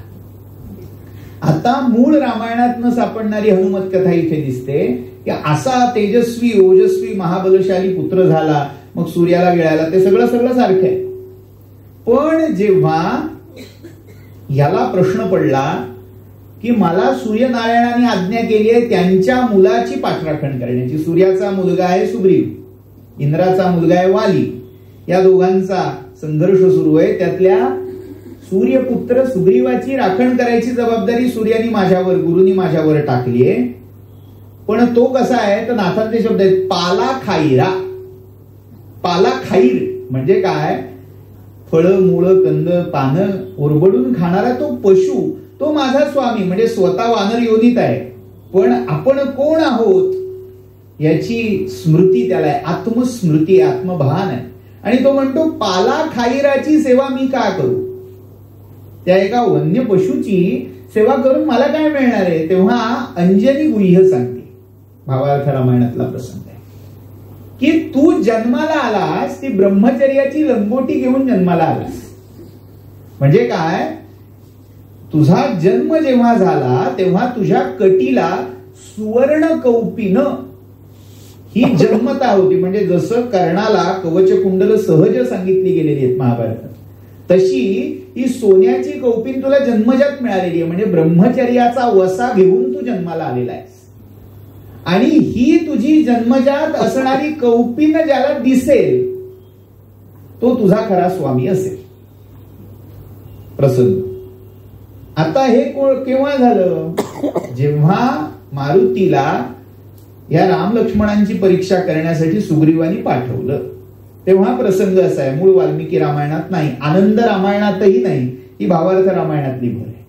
आता मूळ रामायणात न सापडणारी हनुमत कथा इथे दिसते की असा तेजस्वी ओजस्वी महाबलशाली पुत्र झाला, मग सूर्याला गिळाला, ते सगळं सारखं आहे. पण जेव्हा याला प्रश्न पडला की मला सूर्यनारायणाने आज्ञा केली आहे त्यांच्या मुलाची पाठराखण करण्याची, सूर्याचा मुलगा आहे सुग्रीव, इंद्राचा मुलगा आहे वाली, या दोघांचा संघर्ष सुरू आहे, त्यातल्या सूर्यपुत्र सुग्रीवाची राखण करायची जबाबदारी सूर्यानी माझ्यावर, गुरुनी माझ्यावर टाकली आहे. पण तो कसा आहे तर नाथांचे शब्द आहेत पाला खाईरा. पाला खाईर म्हणजे काय, फळं मुळं कंद पानं ओरबडून खाणारा तो पशु, तो माझा स्वामी म्हणजे स्वतः वानर योनीत आहे, पण आपण कोण आहोत याची स्मृती त्याला आहे, आत्मस्मृती, आत्मभान आहे. आणि तो म्हणतो पाला खाईराची सेवा मी का करू, त्या एका वन्य पशुची सेवा करून मला काय मिळणार आहे. तेव्हा अंजनी गुह्य सांगते, भावार्थ रामायणातला प्रसंग आहे की तू जन्माला आलास ती ब्रह्मचर्याची लंगोटी घेऊन जन्माला आलास म्हणजे काय, तुझा जन्म जेव्हा झाला तेव्हा तुझ्या कटीला सुवर्ण कौपीनं ही जन्मता होती. म्हणजे जसं कर्णाला कवचकुंडल सहज सांगितली गेलेली आहेत महाभारतात, तशी ही सोन्याची कौपीन तुला जन्मजात मिळालेली आहे. म्हणजे ब्रह्मचर्याचा वसा घेऊन तू जन्माला आलेला आहेस. आणि ही तुझी जन्मजात असणारी कौपीन ज्याला दिसेल तो तुझा खरा स्वामी असेल. प्रसंग आता हे केव्हा झालं, जेव्हा मारुतीला या राम लक्ष्मणांची परीक्षा करण्यासाठी सुग्रीवानी पाठवलं तेव्हा प्रसंग असा आहे. मूळ वाल्मिकी रामायणात नाही, आनंद रामायणातही नाही, ही भावार्थ रामायणातली भर आहे.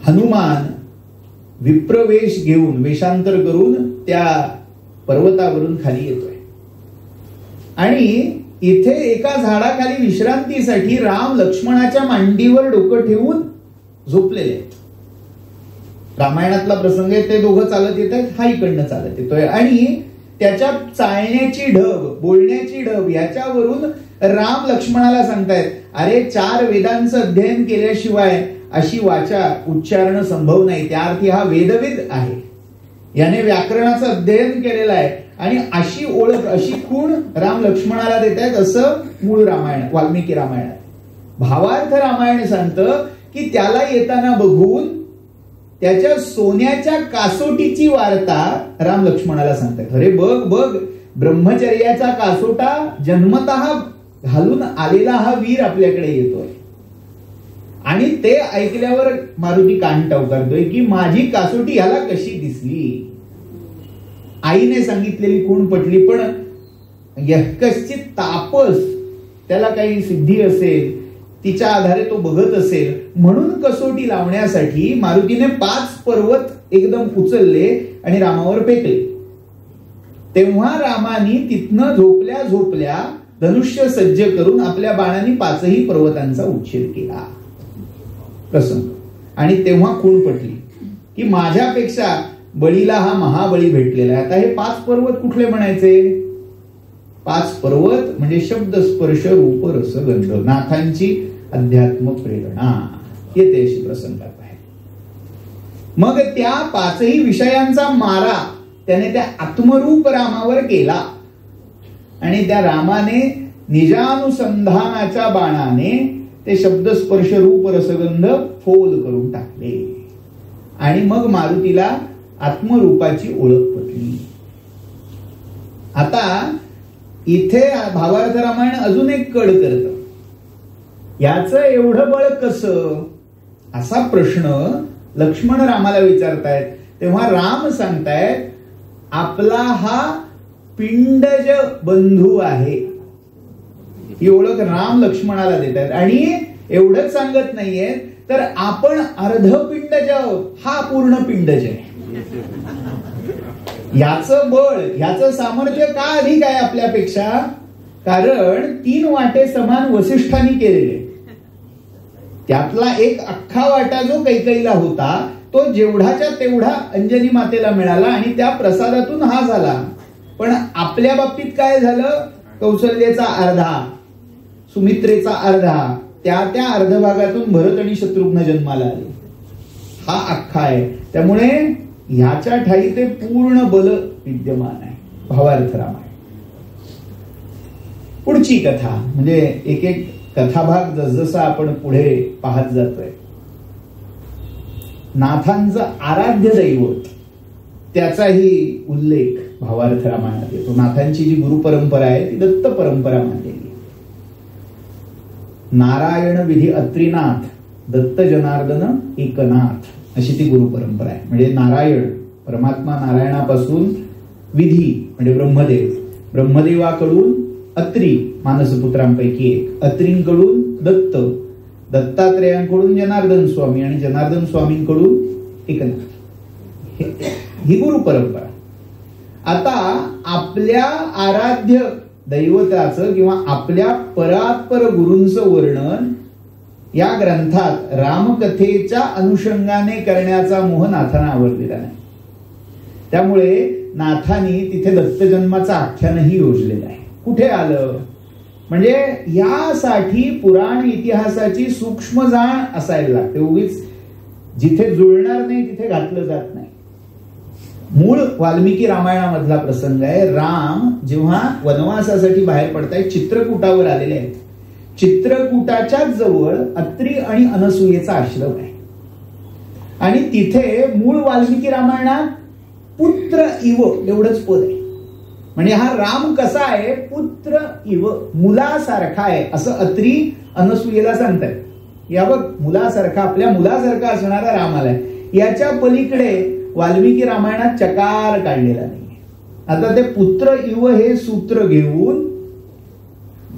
हनुमान विप्रवेश घेऊन वेशांतर करून त्या पर्वतावरून खाली येतोय आणि इथे एका झाडाखाली विश्रांतीसाठी राम लक्ष्मणाच्या मांडीवर डोकं ठेवून झोपलेले आहेत. रामायणातला प्रसंग आहे, ते दोघं चालत येत आहेत, हा इकडनं चालत येतोय आणि त्याच्या चालण्याची ढब, बोलण्याची ढब याच्यावरून राम लक्ष्मणाला सांगतायत, अरे 4 वेदांचं अध्ययन केल्याशिवाय अशी वाचा उच्चारण संभव नाही. त्या अर्थी हा वेदविद आहे, याने व्याकरणाचं अध्ययन केलेलं आहे आणि अशी ओळख, अशी खूण राम लक्ष्मणाला देत आहेत असं मूळ रामायण वाल्मिकी रामायणात. भावार्थ रामायण सांगतं की त्याला येताना बघून त्याच्या सोन्याच्या कासोटीची वार्ता राम लक्ष्मणाला सांगतात. अरे बघ बघ, ब्रह्मचर्याचा कासोटा जन्मतः घालून आलेला हा वीर आपल्याकडे येतोय. आणि ते ऐकल्यावर मारुती कान टवकारतोय की माझी कासोटी ह्याला कशी दिसली. आईने सांगितलेली खूण पटली, पण यक्कश्चित तापस, त्याला काही सिद्धी असेल, तिच्या आधारे तो बघत असेल, म्हणून कसोटी लावण्यासाठी मारुतीने 5 पर्वत एकदम उचलले आणि रामावर फेकले. तेव्हा रामानी तिथनं झोपल्या झोपल्या धनुष्य सज्ज करून आपल्या बाणांनी 5ही पर्वतांचा उच्छेद केला. प्रसंग आणि तेव्हा खूण पटली की माझ्यापेक्षा बळीला हा महाबळी भेटलेला आहे. आता हे 5 पर्वत कुठले म्हणायचे? 5 पर्वत म्हणजे शब्द स्पर्श रूप रस गंध, नाथांची अध्यात्म प्रेरणा येते अशी प्रसंगात आहे. मग त्या 5ही विषयांचा मारा त्याने त्या आत्मरूप रामावर केला आणि त्या रामाने निजानुसंधानाच्या बाणाने ते शब्द स्पर्श रूप रसगंध फोल करून टाकले आणि मग मारुतीला आत्मरूपाची ओळख पटली. आता इथे भावार्थ रामायण अजून एक कड करतं, याचं एवढं बळ कसं, असा प्रश्न लक्ष्मण रामाला विचारतायत. तेव्हा राम सांगतायत आपला हा पिंडज बंधू आहे. ही ओळख राम लक्ष्मणाला देत आहेत आणि एवढंच सांगत नाहीये तर आपण अर्धपिंडज आहोत, हा पूर्ण पिंडज आहे. याचं बळ, याचं सामर्थ्य का अधिक आहे आपल्यापेक्षा, कारण 3 वाटे समान वसिष्ठांनी केलेले. त्यातला एक अख्खा वाटा जो कैकेयीला होता तो जेवढाच्या तेवढा अंजनी मातेला मिळाला आणि त्या प्रसादातून हा झाला. पण आपल्या बाबतीत काय झालं, कौशल्याचा अर्धा, सुमित्रेचा अर्धा, त्या अर्धभागातून भरत आणि शत्रुघ्न जन्माला आले. हा अख्खा आहे. त्यामुळे ह्याच्या ठाई ते पूर्ण बल विद्यमान आहे. भावार्थ रामायण. पुढची कथा म्हणजे एक एक कथाभाग जसजसा आपण पुढे पाहत जातोय, नाथांचं आराध्य दैवत त्याचाही उल्लेख भावार्थ रामायणात येतो. नाथांची जी गुरु परंपरा आहे ती दत्त परंपरा मानलेली. नारायण विधी अत्रिनाथ, दत्त जनार्दन एकनाथ अशी ती गुरु परंपरा आहे. म्हणजे नारायण परमात्मा नारायणापासून विधी म्हणजे ब्रह्मदेव, ब्रह्मदेवाकडून अत्री मानसपुत्रांपैकी एक, अत्रींकडून दत्त, दत्तात्रेयांकडून जनार्दन स्वामी आणि जनार्दन स्वामींकडून एकनाथ, ही गुरु परंपरा. आता आपल्या आराध्य दैवताचं किंवा आपल्या परात्पर गुरूंचं वर्णन या ग्रंथात रामकथेच्या अनुषंगाने करण्याचा मोह नाथांना आवडलेला नाही. त्यामुळे नाथांनी तिथे दत्तजन्माचं आख्यानही योजलेलं आहे. कुठे आलं म्हणजे यासाठी पुराण इतिहासाची सूक्ष्म जाण असायला लागते. उगीच जिथे जुळणार नाही तिथे घातलं जात नाही. मूळ वाल्मिकी रामायणामधला प्रसंग आहे. राम जेव्हा वनवासासाठी बाहेर पडतायत, चित्रकूटावर आलेले आहेत. चित्रकूटाच्याच जवळ अत्री आणि अनसूयेचा आश्रम आहे आणि तिथे मूळ वाल्मिकी रामायणात पुत्र इव एवढंच पद आहे. म्हणजे हा राम कसा आहे, पुत्र इव, मुलासारखा आहे असं अत्री अनसूयेला सांगतात. या बघ, मुलासारखा, आपल्या मुलासारखा असणारा राम आलाय. याच्या पलीकडे वाल्मिकी रामायणात चकार काढलेला नाही. आता ते पुत्र इव हे सूत्र घेऊन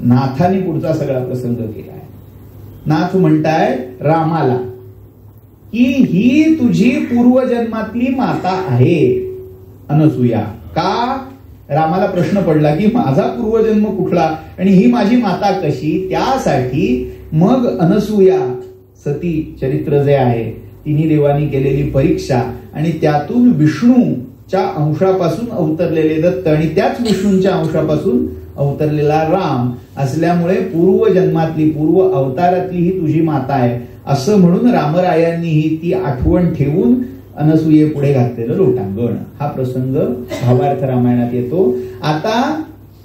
नाथाने पुढचा सगळा प्रसंग केलाय. नाथ म्हणताय रामाला की ही तुझी पूर्वजन्मातली माता आहे अनसूया. का? रामाला प्रश्न पडला की माझा पूर्वजन्म कुठला आणि ही माझी माता कशी. त्यासाठी मग अनसूया सती चरित्र जे आहे, तिन्ही देवांनी केलेली परीक्षा आणि त्यातून विष्णूच्या अंशापासून अवतरलेले दत्त आणि त्याच विष्णूंच्या अंशापासून अवतरलेला राम असल्यामुळे पूर्वजन्मातली, पूर्व अवतारातली ही तुझी माता आहे असं म्हणून रामरायांनीही ती आठवण ठेवून अनसूये पुढे घातलेलं लोटांगण. हा प्रसंग भावार्थ रामायणात येतो. आता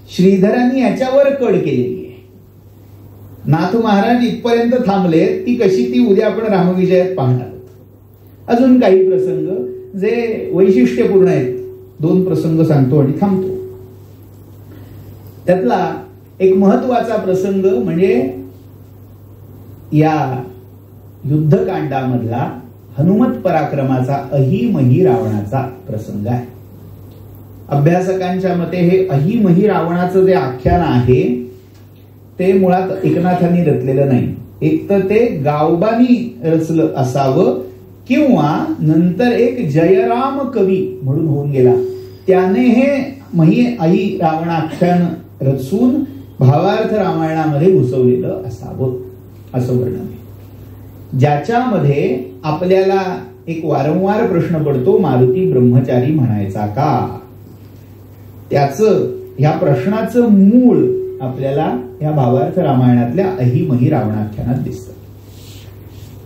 श्रीधरांनी याच्यावर कड केलेली आहे. नाथ महाराज इथपर्यंत थांबले. ती कशी, ती उद्या आपण रामविजयात पाहणार. अजून काही प्रसंग जे वैशिष्ट्यपूर्ण आहेत, 2 प्रसंग सांगतो आणि थांबतो. त्यातला एक महत्वाचा प्रसंग म्हणजे या युद्धकांडामधला हनुमत पराक्रमाचा अहिमही रावणाचा प्रसंग आहे. अभ्यासकांच्या मते हे अहिमही रावणाचं जे आख्यान आहे ते मुळात एकनाथांनी रचलेलं नाही. एक तर ते गावबानी रचलं असावं किंवा नंतर एक जयराम कवी म्हणून होऊन गेला, त्याने हे मही अहि रावण आख्यान रचून भावार्थ रामायणामध्ये घुसवलेलं असावं असं वर्णन आहे. ज्याच्यामध्ये आपल्याला एक वारंवार प्रश्न पडतो, मारुती ब्रह्मचारी म्हणायचा का? त्याचं, ह्या प्रश्नाचं मूळ आपल्याला या भावार्थ रामायणातल्या अहिमही रावणाख्यानात दिसतं.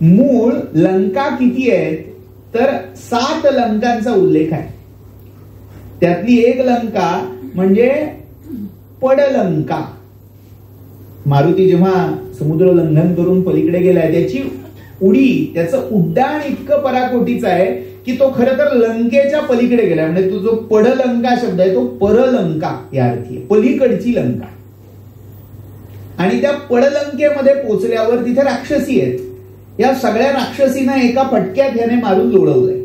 मूळ लंका किती आहेत तर 7 लंकांचा उल्लेख आहे. त्यातली एक लंका म्हणजे पडलंका. मारुती जेव्हा समुद्र लंघन करून पलीकडे गेलाय, त्याची उडी, त्याचं उड्डाण इतकं पराकोटीचं आहे की तो खरं तर लंकेच्या पलीकडे गेलाय. म्हणजे तो जो पडलंका शब्द आहे तो परलंका या अर्थी आहे, पलीकडची लंका. आणि त्या पडलंकेमध्ये पोचल्यावर तिथे राक्षसी आहेत. या सगळ्या राक्षसींना एका फटक्यात ह्याने मारून लोळवलंय.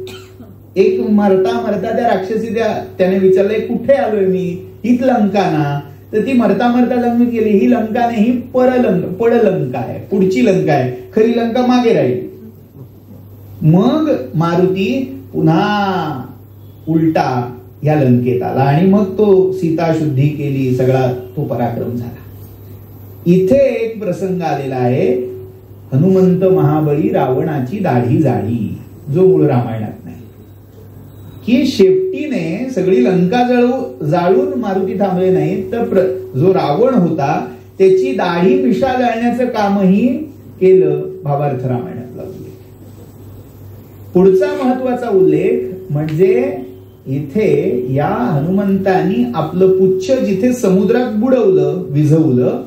एक मरता मरता त्या राक्षसी त्याने विचारलंय, कुठे आलोय मी? हीच लंका ना? तर ती मरता मरता लंकेत गेली. ही लंका नाही, ही पडलंका आहे, पुढची लंका आहे. खरी लंका मागे राहील. मग मारुती पुन्हा उलटा या लंकेत आला आणि मग तो सीता शुद्धी केली, सगळा तो पराक्रम झाला. इथे एक प्रसंग आलेला आहे, हनुमंत महाबळी रावणाची दाढी जाळी, जो मूळ रामायणात नाही. की शेपटीने सगळी लंका जाळून मारुती थांबले नाही, तर जो रावण होता त्याची दाढी मिशा जाळण्याचं कामही केलं. भावार्थ रामायणातला उल्लेख. पुढचा महत्वाचा उल्लेख म्हणजे इथे या हनुमंतानी आपलं पुच्छ जिथे समुद्रात बुडवलं, विझवलं,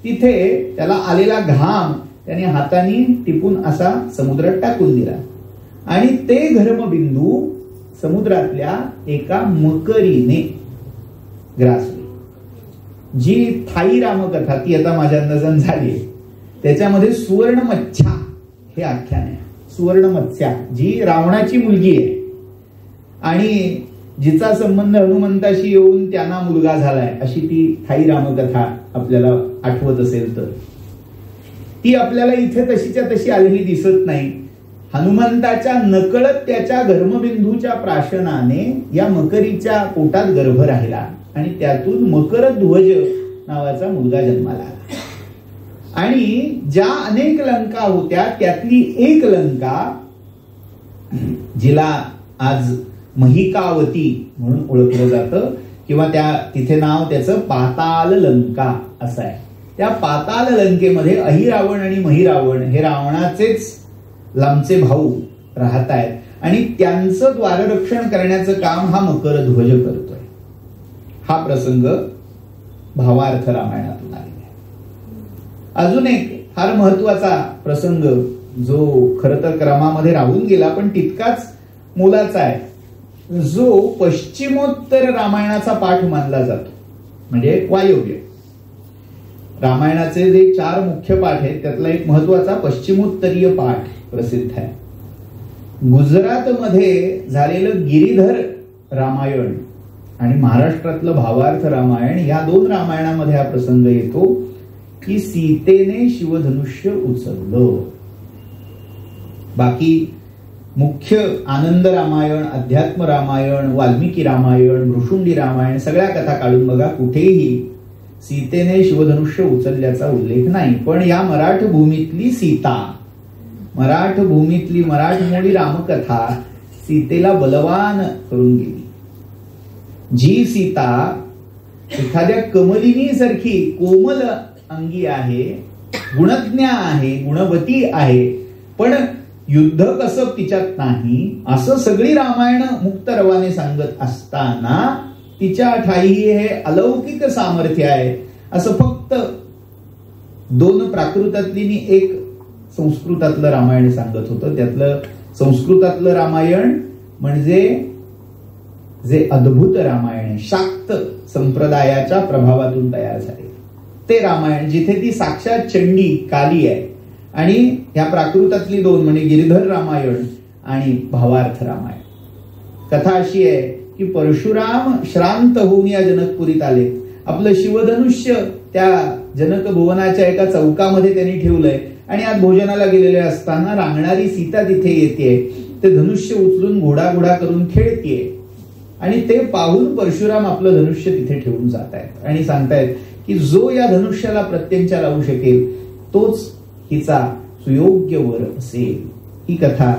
तिथे त्याला आलेला घाम त्याने हाताने टिपून असा समुद्रात टाकून दिला आणि ते घर्मबिंदू समुद्रातल्या एका मकरीने ग्रासले. जी थाई रामकथा ती आता माझ्या अंदाजान झाली, त्याच्यामध्ये सुवर्ण मच्छा हे आख्यान आहे. सुवर्ण मत्स्या जी रावणाची मुलगी आहे आणि जिचा संबंध हनुमंताशी येऊन त्यांना मुलगा झालाय, अशी ती थाई रामकथा आपल्याला आठवत असेल तर ती आपल्याला इथे तशीच्या तशी आलेली दिसत नाही. हनुमंताच्या नकळत त्याच्या घर्मबिंदूच्या प्राशनाने या मकरीच्या पोटात गर्भ राहिला आणि त्यातून मकरध्वज नावाचा मुलगा जन्माला आला. आणि ज्या अनेक लंका होत्या त्यातली एक लंका, जिला आज महिकावती म्हणून ओळखलं जातं किंवा तिथे नाव त्याचं पाताल लंका असं आहे. त्या पाताल लंकेमध्ये अहिरावण आणि महिरावण हे रावणाचेच लांबचे भाऊ राहत आहेत आणि त्यांचं द्वाररक्षण करण्याचं काम हा मकरध्वज करतोय. हा प्रसंग भावार्थ रामायणातून आलेला आहे. अजून एक फार महत्वाचा प्रसंग जो खरं तर क्रमामध्ये राहून गेला पण तितकाच मोलाचा आहे, जो पश्चिमोत्तर रामायणाचा पाठ मानला जातो, म्हणजे वायव्य. रामायणाचे जे 4 मुख्य पाठ आहेत त्यातला एक महत्वाचा पश्चिमोत्तरीय पाठ प्रसिद्ध आहे. गुजरातमध्ये झालेलं गिरीधर रामायण आणि महाराष्ट्रातलं भावार्थ रामायण या 2 रामायणामध्ये हा प्रसंग येतो की सीतेने शिवधनुष्य उचललं. बाकी मुख्य आनंद रामायण, अध्यात्म रामायण, वाल्मिकी रामायण, भृशुंडी रामायण सगळ्या कथा काढून बघा, कुठेही सीतेने शिवधनुष्य उचलल्याचा उल्लेख नाही. पण या मराठ भूमीतली सीता, मराठ भूमीतली मराठमोळी रामकथा सीतेला बलवान करून गेली. जी सीता एखाद्या कमलिनीसारखी कोमल अंगी आहे, गुणज्ञा आहे, गुणवती आहे, पण युद्ध कसं तिच्यात नाही, असं सगळी रामायण मुक्त रवाने सांगत असताना तिच्या ठाई हे अलौकिक सामर्थ्य आहे असं फक्त 2 प्राकृतातली एक संस्कृतातलं रामायण सांगत होतं. त्यातलं संस्कृतातलं रामायण म्हणजे जे अद्भुत रामायण आहे, शाक्त संप्रदायाच्या प्रभावातून तयार झाले ते रामायण, जिथे ती साक्षात चंडी काली आहे. आणि या प्राकृतातली 2 म्हणजे गिरीधर रामायण आणि भावार्थ रामायण. कथा अशी आहे की परशुराम श्रांत होऊन या जनकपुरीत आले. आपलं शिवधनुष्य त्या जनक भुवनाच्या एका चौकामध्ये त्यांनी ठेवलंय आणि आज भोजनाला गेलेले असताना रांगणारी सीता तिथे येते. ते धनुष्य उचलून घोडा करून खेळतीये आणि ते पाहून परशुराम आपलं धनुष्य तिथे ठेवून जात आहेत आणि सांगतायत की जो या धनुष्याला प्रत्यंचा लावू शकेल तोच हिचा सुयोग्य वर असेल. ही कथा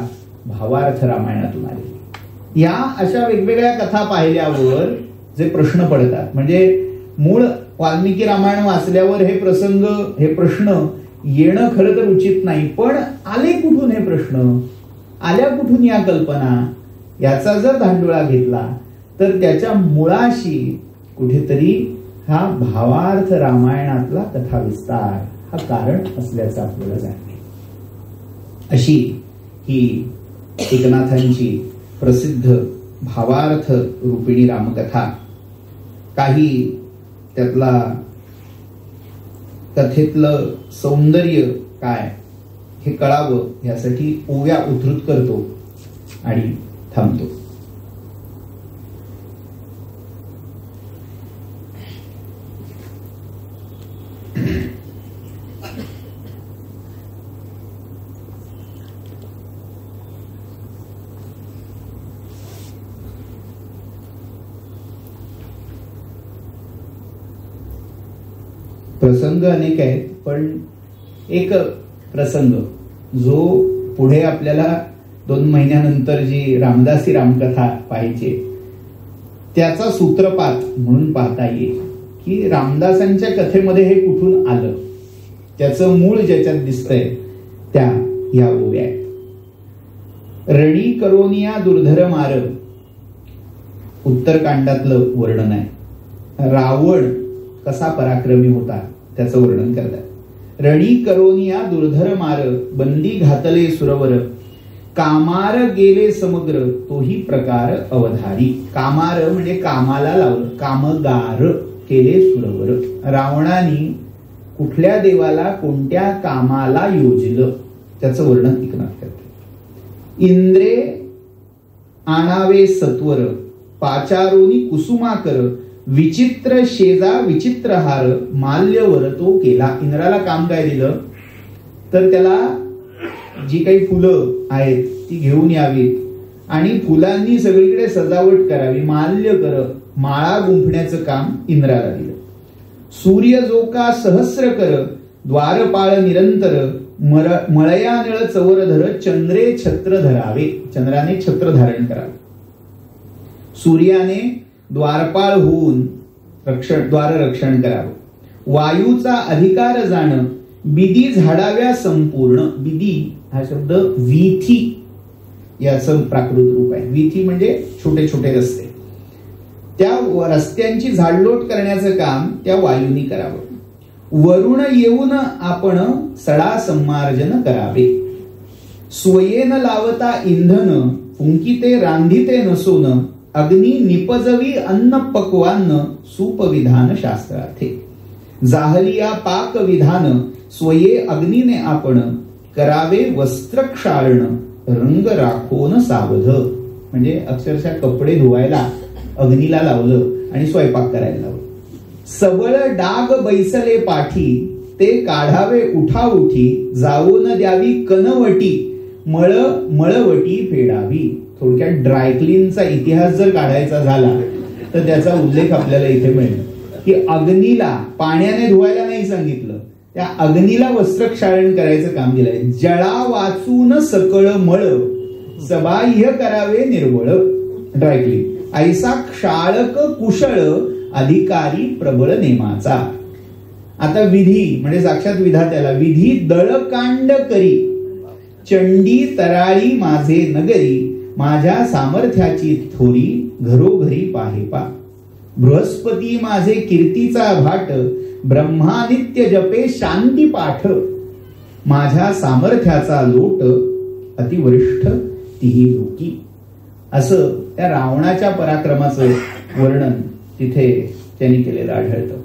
भावार्थ रामायणातून आली. या अशा वेगवेगळ्या कथा पाहिल्यावर जे प्रश्न पडतात, म्हणजे मूळ वाल्मिकी रामायण वाचल्यावर हे प्रसंग, हे प्रश्न येणं खरं तर उचित नाही, पण आले कुठून हे प्रश्न, आल्या कुठून या कल्पना, याचा जर धांडोळा घेतला तर त्याच्या मुळाशी कुठेतरी हा भावार्थ रामायणातला कथा विस्तार हा कारण असल्याचं आपल्याला जाणवे. अशी ही एकनाथांची प्रसिद्ध भावार्थ रूपिणी रामकथा. काही त्यातला कथेतलं सौंदर्य काय हे कळावं यासाठी ओव्या उद्धृत करतो आणि थांबतो. प्रसंग अनेक आहेत, पण एक प्रसंग जो पुढे आपल्याला 2 महिन्यानंतर जी रामदासी रामकथा पाहिजे त्याचा सूत्रपात म्हणून पाहता येईल की रामदासांच्या कथेमध्ये हे कुठून आलं, त्याचं मूळ ज्याच्यात दिसतंय त्या या ओव्या आहेत. रणी करोनिया दुर्धर मार उत्तरकांडातलं वर्णन आहे. रावण कसा पराक्रमी होता त्याचं वर्णन करतात. रणी करोनिया दुर्धर मार बंदी घातले सुरवर कामार गेले समग्र तोही प्रकार अवधारी. कामार म्हणजे कामाला लावलं, कामगार केले सुरवर. रावणाने कुठल्या देवाला कोणत्या कामाला योजलं त्याचं वर्णन एकनाथ करते. इंद्रे आणावे सत्वर पाचारोनी कुसुमाकर विचित्र शेजा विचित्र हार माल्यवर तो केला. इंद्राला काम काय दिलं तर त्याला जी काही फुलं आहेत ती घेऊन यावीत आणि फुलांनी सगळीकडे सजावट करावी, माल्य कर माळा गुंफण्याचं काम इंद्राला दिलं. सूर्य जो का सहस्र कर द्वारपाळ निरंतर मळया निळ चवर धर चंद्रे छत्र धरावे. चंद्राने छत्र धारण करावे. सूर्याने द्वारपाळ होऊन द्वार रक्षण करावं. वायूचा अधिकार जाण, बिदी झाडाव्या संपूर्ण. बिदी हा शब्द वीथी याचं प्राकृत रूप आहे. वीथी म्हणजे छोटे छोटे रस्ते. त्या रस्त्यांची झाडलोट करण्याचं काम त्या वायूनी करावं. वरुण येऊन आपण सडा संमार्जन करावे. स्वयेन लावता इंधन, फुंकिते रांधिते नसोन, अग्नी निपजवी अन्न पक्वान्न, सूपविधान शास्त्रार्थे. जाहलिया पाक विधान, स्वये अग्नीने आपण, करावे वस्त्र क्षाळण, रंग राखोन सावध. म्हणजे अक्षरशः कपडे धुवायला अग्नीला लावलं आणि स्वयंपाक करायला लावलं. सबळ डाग बैसले पाठी, ते काढावे उठाउठी, जाऊन द्यावी कनवटी, मळवटी फेडावी. थोडक्यात ड्रायक्लीनचा इतिहास जर काढायचा झाला तर त्याचा उल्लेख आपल्याला इथे मिळेल की अग्नीला पाण्याने धुवायला नाही सांगितलं, त्या अग्नीला वस्त्रक्षालन करायचं काम दिलंय. जळा वाचून सकळ मळ, सबाह्य करावे निर्मळ. ड्रायक्लीन ऐसा क्षाळक कुशळ, अधिकारी प्रबळ नेमाचा. आता विधी म्हणजे साक्षात विधात्याला. विधी दळकांड करी, चंडी तराळी माझे नगरी, माझ्या सामर्थ्याची थोरी, घरोघरी पाहे पा. बृहस्पती माझे कीर्तीचा भाट, ब्रह्मा नित्य जपे शांती पाठ, माझ्या सामर्थ्याचा लोट, अतिवरिष्ठ तिही लोकी. असं त्या रावणाच्या पराक्रमाचं वर्णन तिथे त्यांनी केलेलं आढळतं.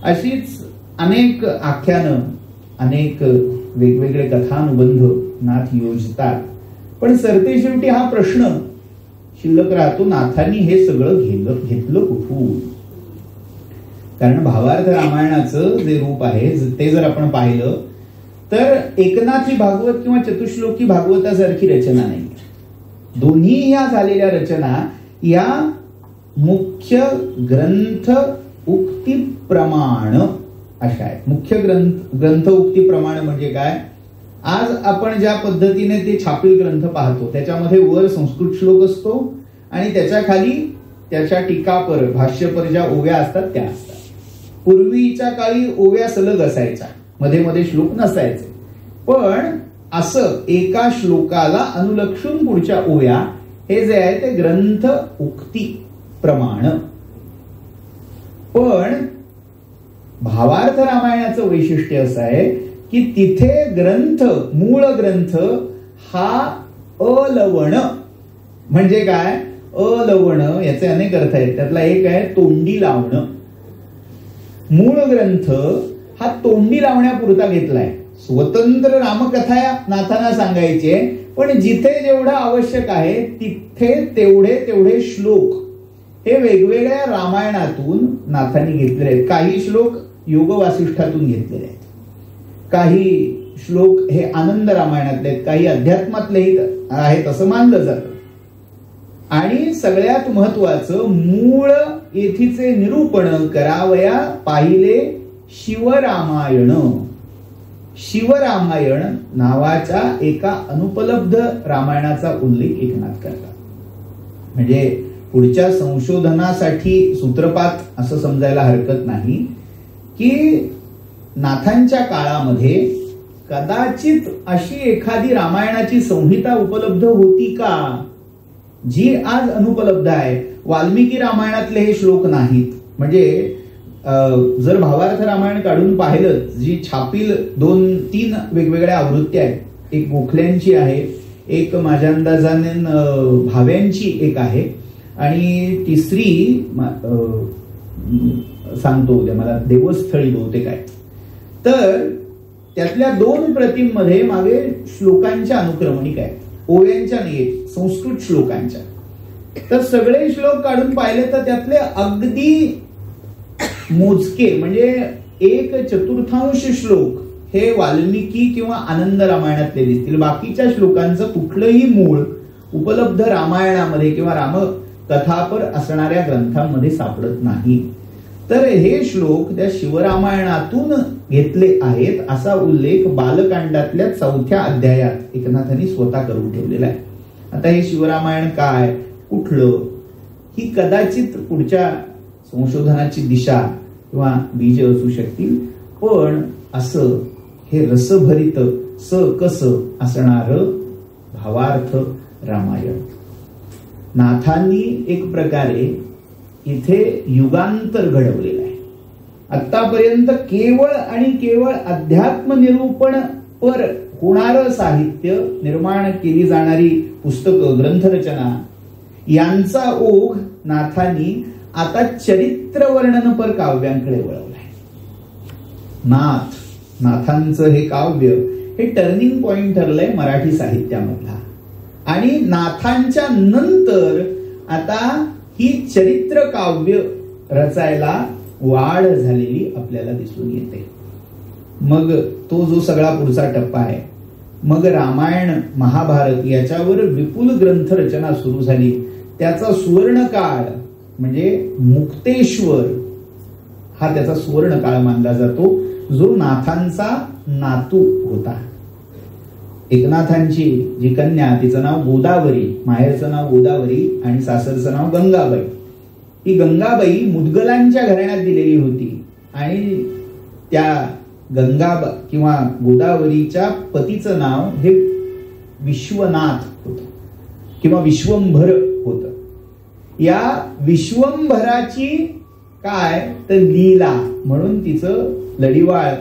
अशीच अनेक आख्यानं, अनेक वेगवेगळे कथानुबंध नाथ योजतात. पण सरतेशेवटी हा प्रश्न शिल्लक राहतो, नाथांनी हे सगळं घेतलं कुठून? कारण भावार्थ रामायणाचं जे रूप आहे ते जर आपण पाहिलं तर एकनाथी भागवत किंवा चतुश्लोकी भागवतासारखी रचना नाही. दोन्ही या झालेल्या रचना या मुख्य ग्रंथ उक्ती प्रमाण अशा आहेत. मुख्य ग्रंथ उक्ती प्रमाण म्हणजे काय? आज आपण ज्या पद्धतीने ते छापील ग्रंथ पाहतो त्याच्यामध्ये वर संस्कृत श्लोक असतो आणि त्याच्या खाली त्याच्या टीकापर भाष्यपर ज्या ओव्या असतात त्या असतात. पूर्वीच्या काळी ओव्या सलग असायच्या, मध्ये मध्ये श्लोक नसायचे. पण असं एका श्लोकाला अनुलक्षून पुढच्या ओव्या, हे जे आहे ते ग्रंथ उक्ती प्रमाण. पण भावार्थ रामायणाचं वैशिष्ट्य असं आहे की तिथे ग्रंथ, मूळ ग्रंथ हा अलवण. म्हणजे काय? अलवण याचे अनेक अर्थ आहेत. त्यातला एक आहे तोंडी लावणं. मूळ ग्रंथ हा तोंडी लावण्यापुरता घेतलाय. स्वतंत्र रामकथा नाथांना सांगायचे, पण जिथे जेवढं आवश्यक आहे तिथे तेवढे श्लोक हे वेगवेगळ्या रामायणातून नाथांनी घेतलेले आहेत. काही श्लोक योग वासिष्ठातून घेतलेले आहेत, काही श्लोक हे आनंद रामायणातले आहेत, काही अध्यात्मातलेही आहेत असं मानलं जातं. आणि सगळ्यात महत्वाचं मूळ येथीचे निरूपण करावया पाहिले शिवरामायण. शिवरामायण नावाच्या एका अनुपलब्ध रामायणाचा उल्लेख एकनाथ करतात. म्हणजे पुढच्या संशोधनासाठी सूत्रपात असं समजायला हरकत नाही की नाथांच्या काळामध्ये कदाचित अशी एखादी रामायणाची संहिता उपलब्ध होती का जी आज अनुपलब्ध आहे. वाल्मिकी रामायणातले हे श्लोक नाहीत. म्हणजे जर भावार्थ रामायण काढून पाहिलं, जी छापील 2-3 वेगवेगळ्या आवृत्त्या आहेत, एक गोखल्यांची आहे, एक माझ्या अंदाजाने भाव्यांची एक आहे, आणि तिसरी सांगतो उद्या मला, देवस्थळी बहुतेक आहे. तर त्यातल्या 2 प्रतींमध्ये मागे श्लोकांच्या अनुक्रमणिका आहेत, ओव्यांच्या नाही, संस्कृत श्लोकांच्या. तर सगळे श्लोक काढून पाहिले तर त्यातले अगदी मोजके म्हणजे 1/4 श्लोक हे वाल्मिकी किंवा आनंद रामायणातले दिसतील. बाकीच्या श्लोकांचं कुठलंही मूळ उपलब्ध रामायणामध्ये किंवा रामकथापर असणाऱ्या ग्रंथांमध्ये सापडत नाही. तर हे श्लोक त्या शिवरामायणातून घेतले आहेत असा उल्लेख बालकांडातल्या 4थ्या अध्यायात एकनाथांनी स्वतः करून ठेवलेला आहे. आता हे शिवरामायण काय, कुठलं, ही कदाचित पुढच्या संशोधनाची दिशा किंवा बीज असू शकतील, पण असं हे रसभरित कस असणार भावार्थ रामायण. नाथांनी एक प्रकारे इथे युगांतर घडवलेलं आहे. आतापर्यंत केवळ आणि केवळ अध्यात्म निरूपण पर होणारं साहित्य, निर्माण केली जाणारी पुस्तकं, ग्रंथरचना यांचा ओघ नाथांनी आता चरित्र वर्णनपर काव्यांकडे वळवलाय. नाथांचं हे काव्य हे टर्निंग पॉइंट ठरलंय मराठी साहित्यामधला. आणि नाथांच्या नंतर आता ही चरित्र काव्य रचायला वाढ झालेली आपल्याला दिसून येते. मग तो जो सगळा पुढचा टप्पा आहे, मग रामायण महाभारत याच्यावर विपुल ग्रंथरचना सुरू झाली. त्याचा सुवर्णकाळ म्हणजे मुक्तेश्वर हा त्याचा सुवर्णकाळ मानला जातो, जो नाथांचा नातू होता. एकनाथांची जी कन्या, तिचं नाव गोदावरी, माहेरचं नाव गोदावरी आणि सासरचं नाव गंगाबाई. ही गंगाबाई मुदगलांच्या घराण्यात दिलेली होती आणि त्या किंवा गोदावरीच्या पतीचं नाव हे विश्वनाथ होतं किंवा विश्वंभर होतं. या विश्वंभराची काय तर लीला म्हणून तिचं लढीवाळ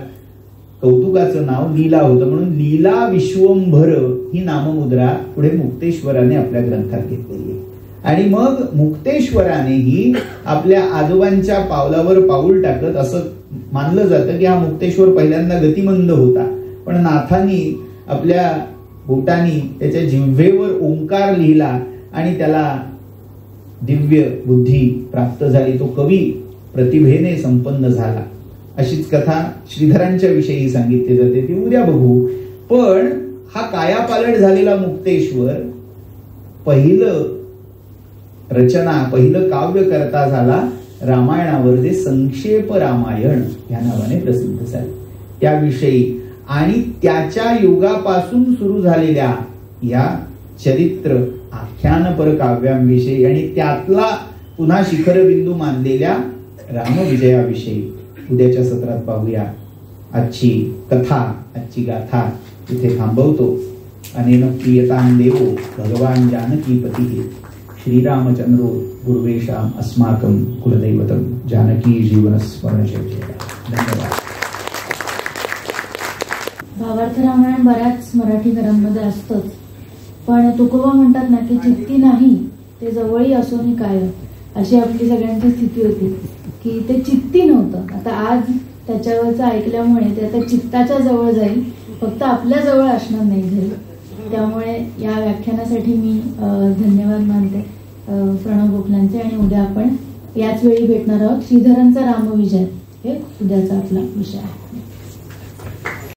कौतुकाचं नाव लीला होतं, म्हणून लीला विश्वंभर ही नाममुद्रा पुढे मुक्तेश्वराने आपल्या ग्रंथात घेतलेली आहे. आणि मग मुक्तेश्वरानेही आपल्या आजोबांच्या पावलावर पाऊल टाकत असं मानलं जातं की हा मुक्तेश्वर पहिल्यांदा गतिमंद होता, पण नाथांनी आपल्या बोटांनी त्याच्या जिव्हेवर ओंकार लिहिला आणि त्याला दिव्य बुद्धी प्राप्त झाली, तो कवी प्रतिभेने संपन्न झाला. अशीच कथा श्रीधरांच्या विषयी सांगितली जाते, ती उद्या बघू. पण हा कायापालट झालेला मुक्तेश्वर पहिलं काव्य करता झाला रामायणावर, जे संक्षेप रामायण या नावाने प्रसिद्ध झाले. त्याविषयी आणि त्याच्या युगापासून सुरू झालेल्या या चरित्र आख्यानपर काव्यांविषयी आणि त्यातला पुन्हा शिखरबिंदू मानलेल्या रामविजयाविषयी उद्याच्या सत्रात पाहूया. आजची कथा, आजची गाथा इथे थांबवतो. अनेन प्रियतां देवो भगवान जानकीपती श्रीरामचंद्रो गुरुवेशाम अस्माकं कुलदैवतं जानकी जीवनस्मरणशेषः. धन्यवाद. भावार्थ रामायण बऱ्याच मराठी घरांमध्ये असतंच, पण तुकोबा म्हणतात ना की चित्ती नाही ते जवळी असोनी काय, अशी आपली सगळ्यांची स्थिती होती की ते चित्ती नव्हतं. आता आज त्याच्यावरचं ऐकल्यामुळे ते आता चित्ताच्या जवळ जाईल, फक्त आपल्या जवळ असणार नाही घरी. त्यामुळे या व्याख्यानासाठी मी धन्यवाद मानते प्रणव गोखलांचे. आणि उद्या आपण याच वेळी भेटणार आहोत. श्रीधरांचा रामविजय हे उद्याचा आपला विषय आहे.